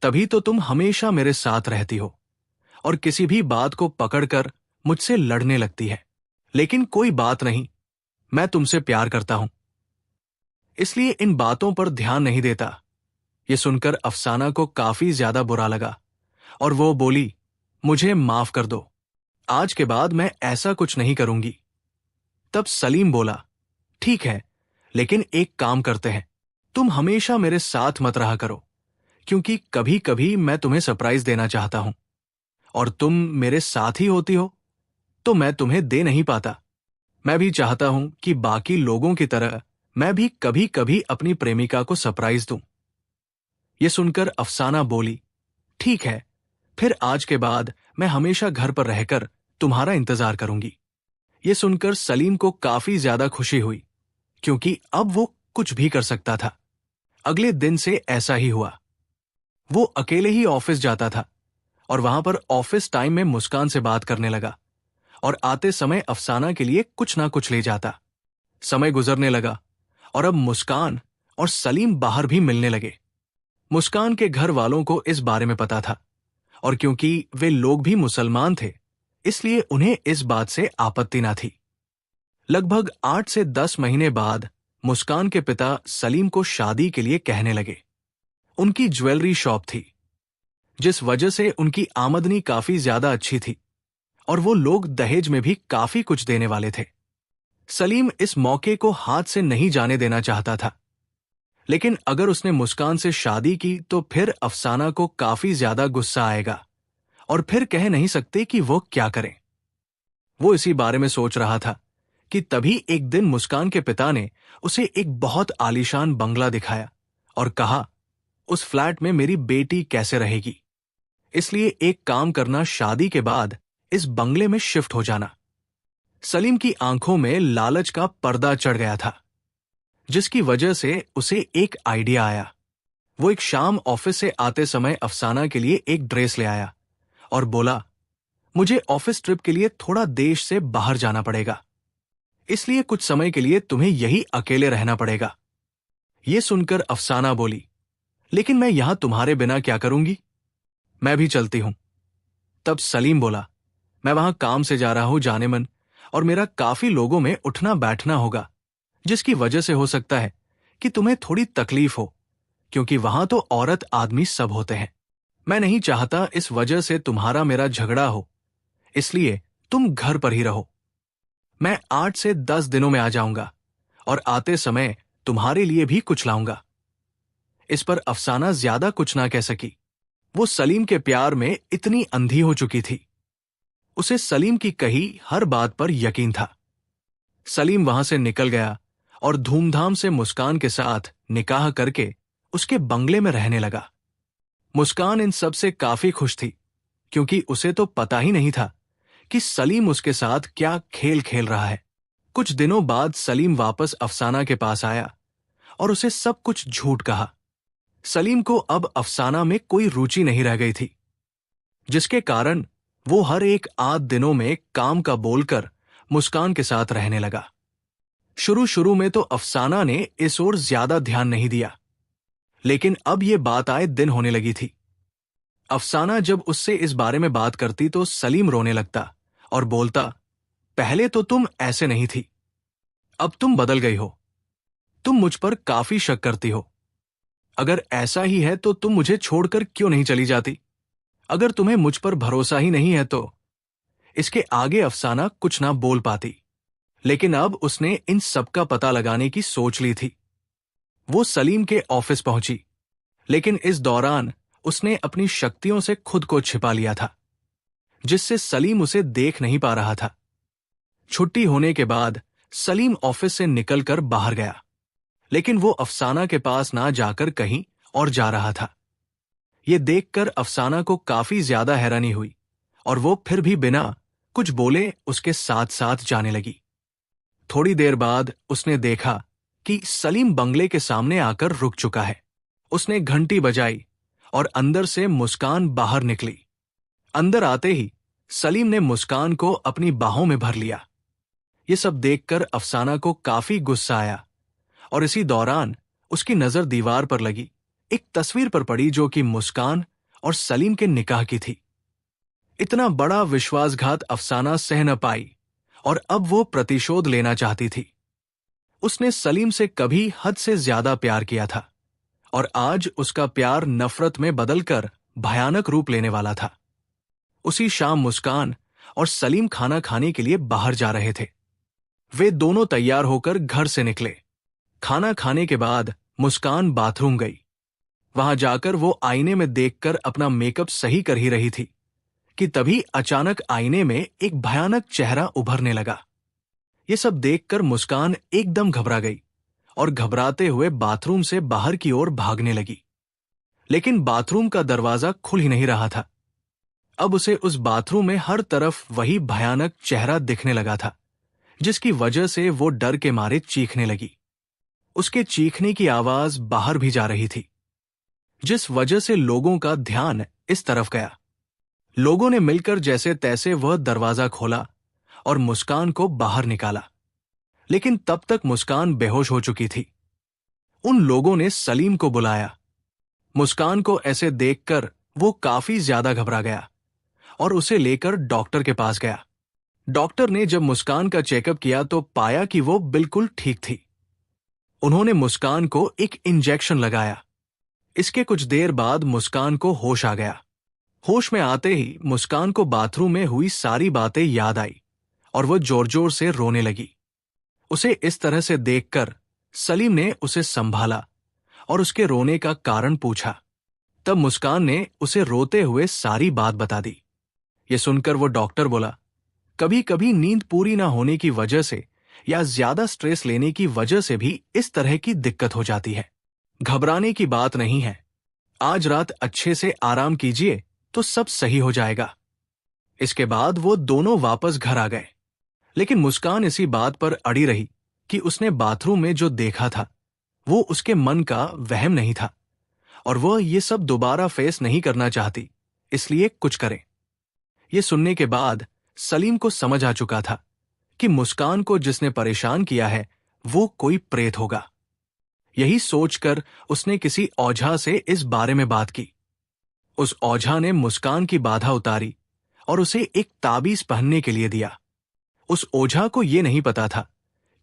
तभी तो तुम हमेशा मेरे साथ रहती हो और किसी भी बात को पकड़कर मुझसे लड़ने लगती है। लेकिन कोई बात नहीं, मैं तुमसे प्यार करता हूं, इसलिए इन बातों पर ध्यान नहीं देता। ये सुनकर अफसाना को काफी ज्यादा बुरा लगा और वो बोली, मुझे माफ कर दो, आज के बाद मैं ऐसा कुछ नहीं करूंगी। तब सलीम बोला, ठीक है, लेकिन एक काम करते हैं, तुम हमेशा मेरे साथ मत रहा करो, क्योंकि कभी कभी मैं तुम्हें सरप्राइज देना चाहता हूं और तुम मेरे साथ ही होती हो तो मैं तुम्हें दे नहीं पाता। मैं भी चाहता हूं कि बाकी लोगों की तरह मैं भी कभी कभी अपनी प्रेमिका को सरप्राइज दूं। यह सुनकर अफसाना बोली, ठीक है, फिर आज के बाद मैं हमेशा घर पर रहकर तुम्हारा इंतजार करूंगी। यह सुनकर सलीम को काफी ज्यादा खुशी हुई, क्योंकि अब वो कुछ भी कर सकता था। अगले दिन से ऐसा ही हुआ। वो अकेले ही ऑफिस जाता था और वहां पर ऑफिस टाइम में मुस्कान से बात करने लगा और आते समय अफसाना के लिए कुछ ना कुछ ले जाता। समय गुजरने लगा और अब मुस्कान और सलीम बाहर भी मिलने लगे। मुस्कान के घर वालों को इस बारे में पता था और क्योंकि वे लोग भी मुसलमान थे, इसलिए उन्हें इस बात से आपत्ति ना थी। लगभग 8 से 10 महीने बाद मुस्कान के पिता सलीम को शादी के लिए कहने लगे। उनकी ज्वेलरी शॉप थी, जिस वजह से उनकी आमदनी काफी ज्यादा अच्छी थी और वो लोग दहेज में भी काफी कुछ देने वाले थे। सलीम इस मौके को हाथ से नहीं जाने देना चाहता था, लेकिन अगर उसने मुस्कान से शादी की तो फिर अफसाना को काफी ज्यादा गुस्सा आएगा और फिर कह नहीं सकते कि वो क्या करें। वो इसी बारे में सोच रहा था कि तभी एक दिन मुस्कान के पिता ने उसे एक बहुत आलीशान बंगला दिखाया और कहा, उस फ्लैट में मेरी बेटी कैसे रहेगी, इसलिए एक काम करना, शादी के बाद इस बंगले में शिफ्ट हो जाना। सलीम की आंखों में लालच का पर्दा चढ़ गया था, जिसकी वजह से उसे एक आइडिया आया। वो एक शाम ऑफिस से आते समय अफसाना के लिए एक ड्रेस ले आया और बोला, मुझे ऑफिस ट्रिप के लिए थोड़ा देश से बाहर जाना पड़ेगा, इसलिए कुछ समय के लिए तुम्हें यही अकेले रहना पड़ेगा। ये सुनकर अफसाना बोली, लेकिन मैं यहां तुम्हारे बिना क्या करूंगी, मैं भी चलती हूं। तब सलीम बोला, मैं वहां काम से जा रहा हूं जाने मन, और मेरा काफी लोगों में उठना बैठना होगा, जिसकी वजह से हो सकता है कि तुम्हें थोड़ी तकलीफ हो, क्योंकि वहां तो औरत आदमी सब होते हैं। मैं नहीं चाहता इस वजह से तुम्हारा मेरा झगड़ा हो, इसलिए तुम घर पर ही रहो। मैं 8 से 10 दिनों में आ जाऊंगा और आते समय तुम्हारे लिए भी कुछ लाऊंगा। इस पर अफसाना ज्यादा कुछ ना कह सकी। वो सलीम के प्यार में इतनी अंधी हो चुकी थी। उसे सलीम की कही हर बात पर यकीन था। सलीम वहां से निकल गया और धूमधाम से मुस्कान के साथ निकाह करके उसके बंगले में रहने लगा। मुस्कान इन सब से काफी खुश थी, क्योंकि उसे तो पता ही नहीं था कि सलीम उसके साथ क्या खेल खेल रहा है। कुछ दिनों बाद सलीम वापस अफसाना के पास आया और उसे सब कुछ झूठ कहा। सलीम को अब अफसाना में कोई रुचि नहीं रह गई थी, जिसके कारण वो हर एक आध दिनों में काम का बोलकर मुस्कान के साथ रहने लगा। शुरू शुरू में तो अफसाना ने इस ओर ज्यादा ध्यान नहीं दिया, लेकिन अब ये बात आए दिन होने लगी थी। अफसाना जब उससे इस बारे में बात करती तो सलीम रोने लगता और बोलता, पहले तो तुम ऐसे नहीं थी, अब तुम बदल गई हो, तुम मुझ पर काफी शक करती हो। अगर ऐसा ही है तो तुम मुझे छोड़कर क्यों नहीं चली जाती? अगर तुम्हें मुझ पर भरोसा ही नहीं है तो। इसके आगे अफसाना कुछ ना बोल पाती, लेकिन अब उसने इन सब का पता लगाने की सोच ली थी। वो सलीम के ऑफिस पहुंची, लेकिन इस दौरान उसने अपनी शक्तियों से खुद को छिपा लिया था, जिससे सलीम उसे देख नहीं पा रहा था। छुट्टी होने के बाद सलीम ऑफिस से निकलकर बाहर गया, लेकिन वो अफसाना के पास ना जाकर कहीं और जा रहा था। ये देखकर अफसाना को काफी ज्यादा हैरानी हुई और वो फिर भी बिना कुछ बोले उसके साथ साथ जाने लगी। थोड़ी देर बाद उसने देखा कि सलीम बंगले के सामने आकर रुक चुका है। उसने घंटी बजाई और अंदर से मुस्कान बाहर निकली। अंदर आते ही सलीम ने मुस्कान को अपनी बाहों में भर लिया। ये सब देखकर अफसाना को काफी गुस्सा आया और इसी दौरान उसकी नजर दीवार पर लगी एक तस्वीर पर पड़ी, जो कि मुस्कान और सलीम के निकाह की थी। इतना बड़ा विश्वासघात अफसाना सह न पाई और अब वो प्रतिशोध लेना चाहती थी। उसने सलीम से कभी हद से ज्यादा प्यार किया था और आज उसका प्यार नफरत में बदलकर भयानक रूप लेने वाला था। उसी शाम मुस्कान और सलीम खाना खाने के लिए बाहर जा रहे थे। वे दोनों तैयार होकर घर से निकले। खाना खाने के बाद मुस्कान बाथरूम गई। वहां जाकर वो आईने में देखकर अपना मेकअप सही कर ही रही थी कि तभी अचानक आईने में एक भयानक चेहरा उभरने लगा। ये सब देखकर मुस्कान एकदम घबरा गई और घबराते हुए बाथरूम से बाहर की ओर भागने लगी, लेकिन बाथरूम का दरवाजा खुल ही नहीं रहा था। अब उसे उस बाथरूम में हर तरफ वही भयानक चेहरा दिखने लगा था, जिसकी वजह से वो डर के मारे चीखने लगी। उसके चीखने की आवाज बाहर भी जा रही थी, जिस वजह से लोगों का ध्यान इस तरफ गया। लोगों ने मिलकर जैसे तैसे वह दरवाजा खोला और मुस्कान को बाहर निकाला, लेकिन तब तक मुस्कान बेहोश हो चुकी थी। उन लोगों ने सलीम को बुलाया। मुस्कान को ऐसे देखकर वो काफी ज्यादा घबरा गया और उसे लेकर डॉक्टर के पास गया। डॉक्टर ने जब मुस्कान का चेकअप किया तो पाया कि वो बिल्कुल ठीक थी। उन्होंने मुस्कान को एक इंजेक्शन लगाया। इसके कुछ देर बाद मुस्कान को होश आ गया। होश में आते ही मुस्कान को बाथरूम में हुई सारी बातें याद आई और वो जोर जोर से रोने लगी। उसे इस तरह से देखकर सलीम ने उसे संभाला और उसके रोने का कारण पूछा। तब मुस्कान ने उसे रोते हुए सारी बात बता दी। ये सुनकर वो डॉक्टर बोला, कभी कभी नींद पूरी ना होने की वजह से या ज्यादा स्ट्रेस लेने की वजह से भी इस तरह की दिक्कत हो जाती है। घबराने की बात नहीं है। आज रात अच्छे से आराम कीजिए तो सब सही हो जाएगा। इसके बाद वो दोनों वापस घर आ गए, लेकिन मुस्कान इसी बात पर अड़ी रही कि उसने बाथरूम में जो देखा था वो उसके मन का वहम नहीं था और वह ये सब दोबारा फेस नहीं करना चाहती, इसलिए कुछ करे। ये सुनने के बाद सलीम को समझ आ चुका था कि मुस्कान को जिसने परेशान किया है वो कोई प्रेत होगा। यही सोचकर उसने किसी ओझा से इस बारे में बात की। उस ओझा ने मुस्कान की बाधा उतारी और उसे एक ताबीज पहनने के लिए दिया। उस ओझा को यह नहीं पता था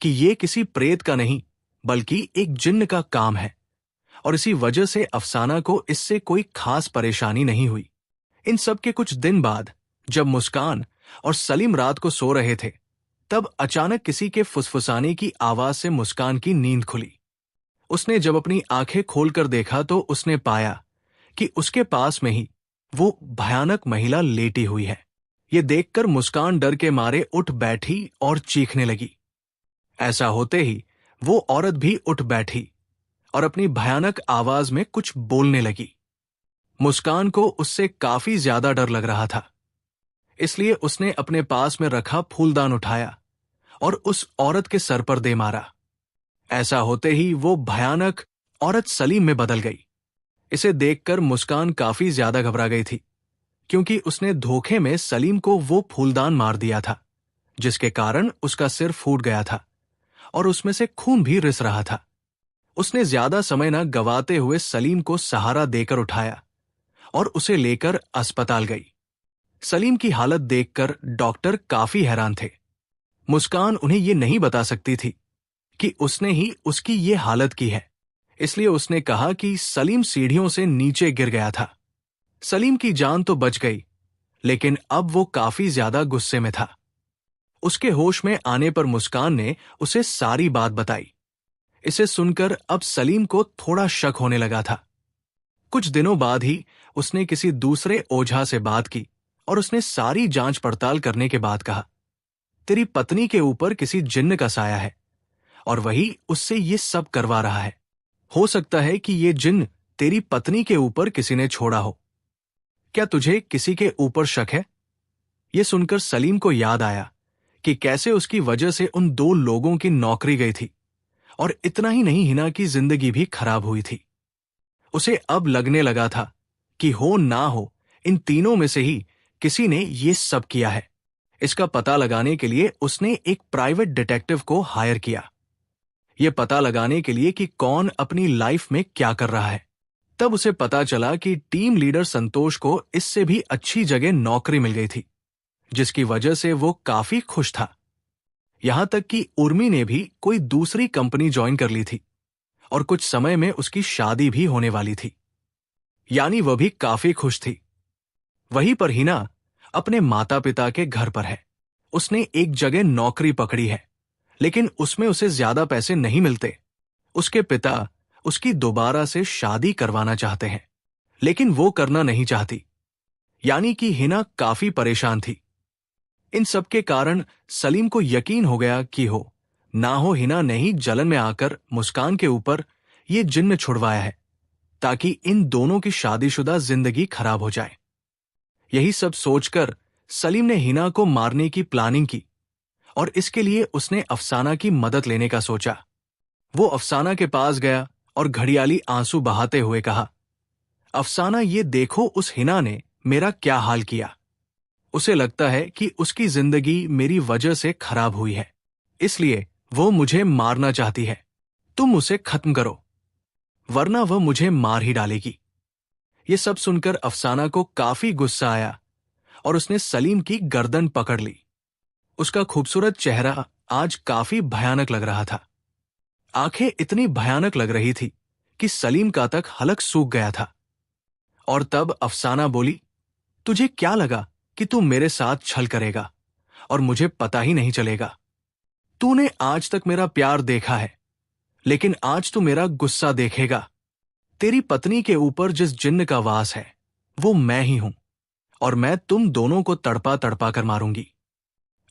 कि यह किसी प्रेत का नहीं बल्कि एक जिन्न का काम है और इसी वजह से अफसाना को इससे कोई खास परेशानी नहीं हुई। इन सब के कुछ दिन बाद जब मुस्कान और सलीम रात को सो रहे थे, तब अचानक किसी के फुसफुसाने की आवाज से मुस्कान की नींद खुली। उसने जब अपनी आंखें खोलकर देखा तो उसने पाया कि उसके पास में ही वो भयानक महिला लेटी हुई है। ये देखकर मुस्कान डर के मारे उठ बैठी और चीखने लगी। ऐसा होते ही वो औरत भी उठ बैठी और अपनी भयानक आवाज में कुछ बोलने लगी। मुस्कान को उससे काफी ज्यादा डर लग रहा था, इसलिए उसने अपने पास में रखा फूलदान उठाया और उस औरत के सर पर दे मारा। ऐसा होते ही वो भयानक औरत सलीम में बदल गई। इसे देखकर मुस्कान काफी ज्यादा घबरा गई थी, क्योंकि उसने धोखे में सलीम को वो फूलदान मार दिया था, जिसके कारण उसका सिर फूट गया था और उसमें से खून भी रिस रहा था। उसने ज्यादा समय न गवाते हुए सलीम को सहारा देकर उठाया और उसे लेकर अस्पताल गई। सलीम की हालत देखकर डॉक्टर काफी हैरान थे। मुस्कान उन्हें ये नहीं बता सकती थी कि उसने ही उसकी ये हालत की है, इसलिए उसने कहा कि सलीम सीढ़ियों से नीचे गिर गया था। सलीम की जान तो बच गई, लेकिन अब वो काफी ज्यादा गुस्से में था। उसके होश में आने पर मुस्कान ने उसे सारी बात बताई। इसे सुनकर अब सलीम को थोड़ा शक होने लगा था। कुछ दिनों बाद ही उसने किसी दूसरे ओझा से बात की और उसने सारी जांच पड़ताल करने के बाद कहा, तेरी पत्नी के ऊपर किसी जिन्न का साया है और वही उससे ये सब करवा रहा है। हो सकता है कि ये जिन्न तेरी पत्नी के ऊपर किसी ने छोड़ा हो। क्या तुझे किसी के ऊपर शक है? ये सुनकर सलीम को याद आया कि कैसे उसकी वजह से उन दो लोगों की नौकरी गई थी और इतना ही नहीं, हिना की जिंदगी भी खराब हुई थी। उसे अब लगने लगा था कि हो ना हो इन तीनों में से ही किसी ने ये सब किया है। इसका पता लगाने के लिए उसने एक प्राइवेट डिटेक्टिव को हायर किया, ये पता लगाने के लिए कि कौन अपनी लाइफ में क्या कर रहा है। तब उसे पता चला कि टीम लीडर संतोष को इससे भी अच्छी जगह नौकरी मिल गई थी, जिसकी वजह से वो काफी खुश था। यहां तक कि उर्मी ने भी कोई दूसरी कंपनी ज्वाइन कर ली थी और कुछ समय में उसकी शादी भी होने वाली थी, यानी वह भी काफी खुश थी। वहीं पर हिना अपने माता पिता के घर पर है। उसने एक जगह नौकरी पकड़ी है, लेकिन उसमें उसे ज्यादा पैसे नहीं मिलते। उसके पिता उसकी दोबारा से शादी करवाना चाहते हैं, लेकिन वो करना नहीं चाहती, यानी कि हिना काफी परेशान थी। इन सब के कारण सलीम को यकीन हो गया कि हो ना हो हिना ने ही जलन में आकर मुस्कान के ऊपर ये जिन्न छुड़वाया है, ताकि इन दोनों की शादीशुदा जिंदगी खराब हो जाए। यही सब सोचकर सलीम ने हिना को मारने की प्लानिंग की और इसके लिए उसने अफसाना की मदद लेने का सोचा। वो अफसाना के पास गया और घड़ियाली आंसू बहाते हुए कहा, अफसाना, ये देखो उस हिना ने मेरा क्या हाल किया। उसे लगता है कि उसकी जिंदगी मेरी वजह से खराब हुई है, इसलिए वो मुझे मारना चाहती है। तुम उसे खत्म करो, वरना वह मुझे मार ही डालेगी। ये सब सुनकर अफसाना को काफी गुस्सा आया और उसने सलीम की गर्दन पकड़ ली। उसका खूबसूरत चेहरा आज काफी भयानक लग रहा था। आंखें इतनी भयानक लग रही थी कि सलीम का तक हलक सूख गया था। और तब अफसाना बोली, तुझे क्या लगा कि तू मेरे साथ छल करेगा और मुझे पता ही नहीं चलेगा? तूने आज तक मेरा प्यार देखा है, लेकिन आज तू मेरा गुस्सा देखेगा। तेरी पत्नी के ऊपर जिस जिन्न का वास है वो मैं ही हूं, और मैं तुम दोनों को तड़पा तड़पा कर मारूंगी।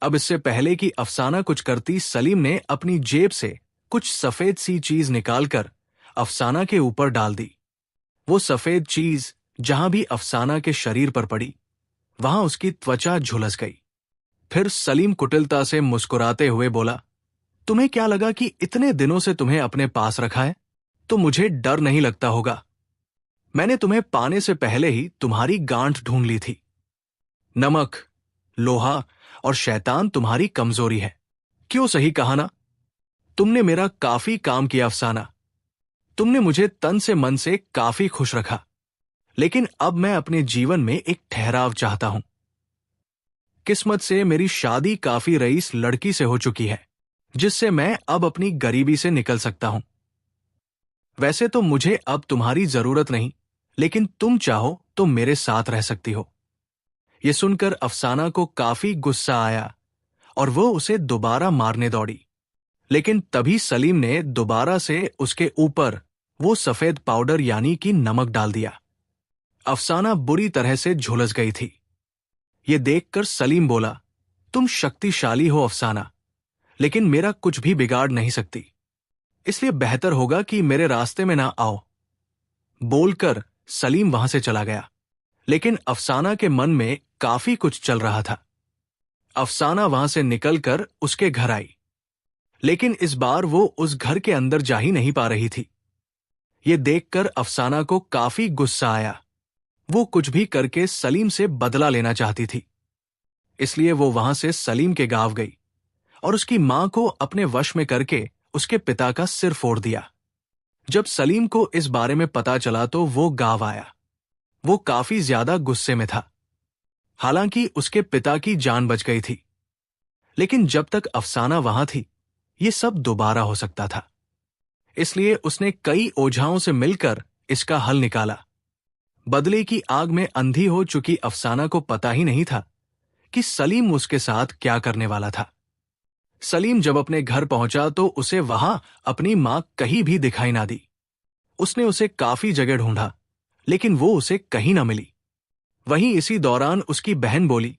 अब इससे पहले कि अफसाना कुछ करती, सलीम ने अपनी जेब से कुछ सफेद सी चीज निकालकर अफसाना के ऊपर डाल दी। वो सफेद चीज जहां भी अफसाना के शरीर पर पड़ी, वहां उसकी त्वचा झुलस गई। फिर सलीम कुटिलता से मुस्कुराते हुए बोला, तुम्हें क्या लगा कि इतने दिनों से तुम्हें अपने पास रखा है तो मुझे डर नहीं लगता होगा? मैंने तुम्हें पाने से पहले ही तुम्हारी गांठ ढूंढ ली थी। नमक, लोहा और शैतान तुम्हारी कमजोरी है। क्यों सही कहा ना? तुमने मेरा काफी काम किया अफसाना। तुमने मुझे तन से मन से काफी खुश रखा, लेकिन अब मैं अपने जीवन में एक ठहराव चाहता हूं। किस्मत से मेरी शादी काफी रईस लड़की से हो चुकी है, जिससे मैं अब अपनी गरीबी से निकल सकता हूं। वैसे तो मुझे अब तुम्हारी जरूरत नहीं, लेकिन तुम चाहो तो मेरे साथ रह सकती हो। यह सुनकर अफसाना को काफी गुस्सा आया और वो उसे दोबारा मारने दौड़ी, लेकिन तभी सलीम ने दोबारा से उसके ऊपर वो सफेद पाउडर यानी कि नमक डाल दिया। अफसाना बुरी तरह से झुलस गई थी। ये देखकर सलीम बोला, तुम शक्तिशाली हो अफसाना, लेकिन मेरा कुछ भी बिगाड़ नहीं सकती, इसलिए बेहतर होगा कि मेरे रास्ते में ना आओ। बोलकर सलीम वहां से चला गया, लेकिन अफसाना के मन में काफी कुछ चल रहा था। अफसाना वहां से निकलकर उसके घर आई, लेकिन इस बार वो उस घर के अंदर जा ही नहीं पा रही थी। ये देखकर अफसाना को काफी गुस्सा आया। वो कुछ भी करके सलीम से बदला लेना चाहती थी, इसलिए वो वहां से सलीम के गांव गई और उसकी मां को अपने वश में करके उसके पिता का सिर फोड़ दिया। जब सलीम को इस बारे में पता चला तो वो गांव आया। वो काफी ज्यादा गुस्से में था। हालांकि उसके पिता की जान बच गई थी, लेकिन जब तक अफसाना वहां थी ये सब दोबारा हो सकता था। इसलिए उसने कई ओझाओं से मिलकर इसका हल निकाला। बदले की आग में अंधी हो चुकी अफसाना को पता ही नहीं था कि सलीम उसके साथ क्या करने वाला था। सलीम जब अपने घर पहुंचा तो उसे वहां अपनी मां कहीं भी दिखाई ना दी। उसने उसे काफी जगह ढूंढा, लेकिन वो उसे कहीं ना मिली। वहीं इसी दौरान उसकी बहन बोली,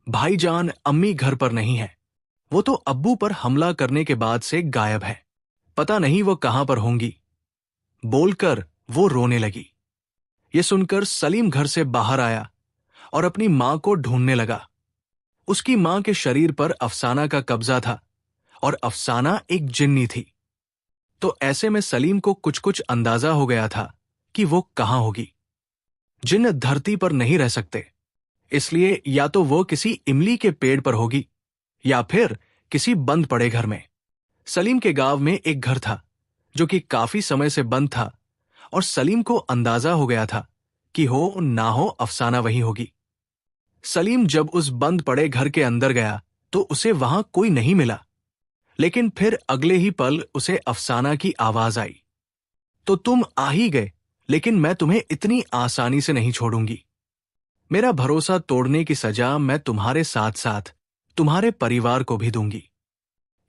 भाईजान, अम्मी घर पर नहीं है। वो तो अब्बू पर हमला करने के बाद से गायब है। पता नहीं वो कहां पर होंगी। बोलकर वो रोने लगी। ये सुनकर सलीम घर से बाहर आया और अपनी मां को ढूंढने लगा। उसकी मां के शरीर पर अफसाना का कब्जा था और अफसाना एक जिन्नी थी। तो ऐसे में सलीम को कुछ कुछ अंदाजा हो गया था कि वो कहां होगी। जिन्न धरती पर नहीं रह सकते, इसलिए या तो वो किसी इमली के पेड़ पर होगी या फिर किसी बंद पड़े घर में। सलीम के गांव में एक घर था जो कि काफी समय से बंद था, और सलीम को अंदाजा हो गया था कि हो ना हो अफसाना वही होगी। सलीम जब उस बंद पड़े घर के अंदर गया तो उसे वहां कोई नहीं मिला, लेकिन फिर अगले ही पल उसे अफसाना की आवाज आई, तो तुम आ ही गए, लेकिन मैं तुम्हें इतनी आसानी से नहीं छोड़ूंगी। मेरा भरोसा तोड़ने की सजा मैं तुम्हारे साथ साथ तुम्हारे परिवार को भी दूंगी।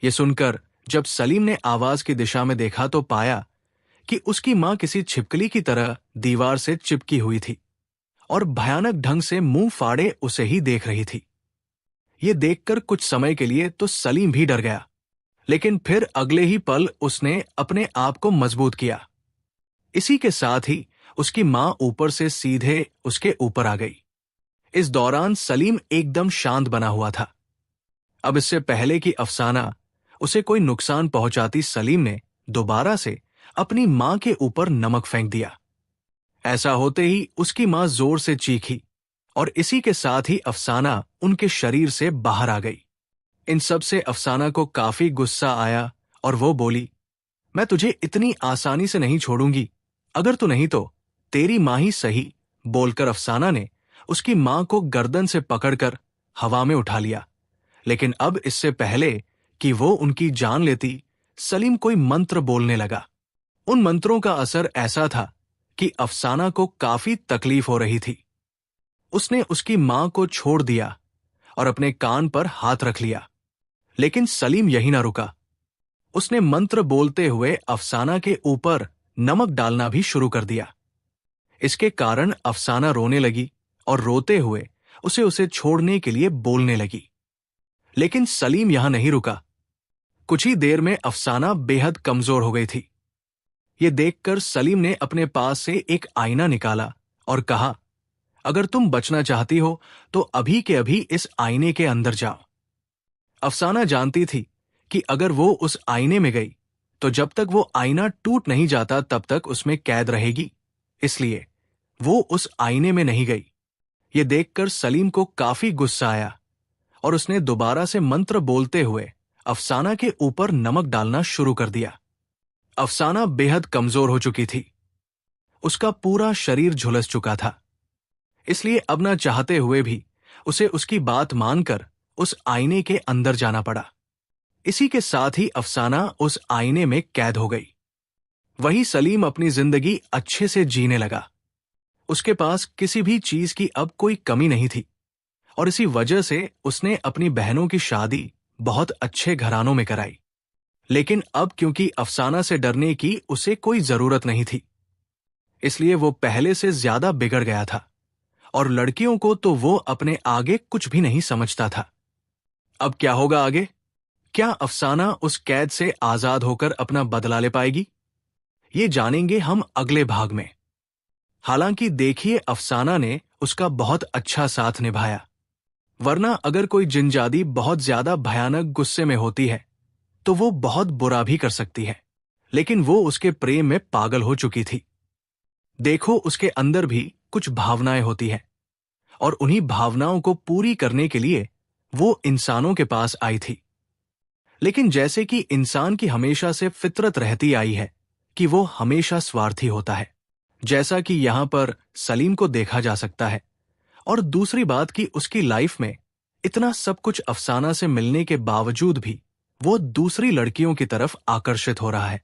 ये सुनकर जब सलीम ने आवाज की दिशा में देखा तो पाया कि उसकी मां किसी छिपकली की तरह दीवार से चिपकी हुई थी और भयानक ढंग से मुंह फाड़े उसे ही देख रही थी। ये देखकर कुछ समय के लिए तो सलीम भी डर गया, लेकिन फिर अगले ही पल उसने अपने आप को मजबूत किया। इसी के साथ ही उसकी मां ऊपर से सीधे उसके ऊपर आ गई। इस दौरान सलीम एकदम शांत बना हुआ था। अब इससे पहले कि अफसाना उसे कोई नुकसान पहुंचाती, सलीम ने दोबारा से अपनी मां के ऊपर नमक फेंक दिया। ऐसा होते ही उसकी मां जोर से चीखी और इसी के साथ ही अफसाना उनके शरीर से बाहर आ गई। इन सब से अफसाना को काफी गुस्सा आया और वो बोली, मैं तुझे इतनी आसानी से नहीं छोड़ूंगी, अगर तू नहीं तो तेरी मां ही सही। बोलकर अफसाना ने उसकी मां को गर्दन से पकड़कर हवा में उठा लिया, लेकिन अब इससे पहले कि वो उनकी जान लेती, सलीम कोई मंत्र बोलने लगा। उन मंत्रों का असर ऐसा था कि अफसाना को काफी तकलीफ हो रही थी। उसने उसकी मां को छोड़ दिया और अपने कान पर हाथ रख लिया। लेकिन सलीम यही ना रुका। उसने मंत्र बोलते हुए अफसाना के ऊपर नमक डालना भी शुरू कर दिया। इसके कारण अफसाना रोने लगी और रोते हुए उसे छोड़ने के लिए बोलने लगी। लेकिन सलीम यहां नहीं रुका। कुछ ही देर में अफसाना बेहद कमजोर हो गई थी। ये देखकर सलीम ने अपने पास से एक आईना निकाला और कहा, अगर तुम बचना चाहती हो तो अभी के अभी इस आईने के अंदर जाओ। अफसाना जानती थी कि अगर वो उस आईने में गई तो जब तक वो आईना टूट नहीं जाता तब तक उसमें कैद रहेगी। इसलिए वो उस आईने में नहीं गई। ये देखकर सलीम को काफी गुस्सा आया और उसने दोबारा से मंत्र बोलते हुए अफसाना के ऊपर नमक डालना शुरू कर दिया। अफसाना बेहद कमजोर हो चुकी थी। उसका पूरा शरीर झुलस चुका था। इसलिए अब ना चाहते हुए भी उसे उसकी बात मानकर उस आईने के अंदर जाना पड़ा। इसी के साथ ही अफसाना उस आईने में कैद हो गई। वही सलीम अपनी जिंदगी अच्छे से जीने लगा। उसके पास किसी भी चीज की अब कोई कमी नहीं थी और इसी वजह से उसने अपनी बहनों की शादी बहुत अच्छे घरानों में कराई। लेकिन अब क्योंकि अफसाना से डरने की उसे कोई जरूरत नहीं थी, इसलिए वो पहले से ज्यादा बिगड़ गया था और लड़कियों को तो वो अपने आगे कुछ भी नहीं समझता था। अब क्या होगा आगे? क्या अफसाना उस कैद से आजाद होकर अपना बदला ले पाएगी? ये जानेंगे हम अगले भाग में। हालांकि देखिए, अफसाना ने उसका बहुत अच्छा साथ निभाया, वरना अगर कोई जिनजादी बहुत ज्यादा भयानक गुस्से में होती है तो वो बहुत बुरा भी कर सकती है। लेकिन वो उसके प्रेम में पागल हो चुकी थी। देखो, उसके अंदर भी कुछ भावनाएं होती हैं और उन्हीं भावनाओं को पूरी करने के लिए वो इंसानों के पास आई थी। लेकिन जैसे कि इंसान की हमेशा से फितरत रहती आई है कि वो हमेशा स्वार्थी होता है, जैसा कि यहां पर सलीम को देखा जा सकता है। और दूसरी बात कि उसकी लाइफ में इतना सब कुछ अफसाना से मिलने के बावजूद भी वो दूसरी लड़कियों की तरफ आकर्षित हो रहा है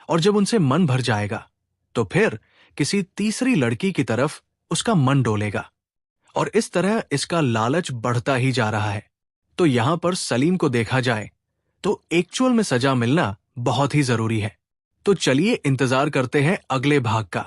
और जब उनसे मन भर जाएगा तो फिर किसी तीसरी लड़की की तरफ उसका मन डोलेगा और इस तरह इसका लालच बढ़ता ही जा रहा है। तो यहां पर सलीम को देखा जाए तो एक्चुअल में सजा मिलना बहुत ही जरूरी है। तो चलिए इंतजार करते हैं अगले भाग का।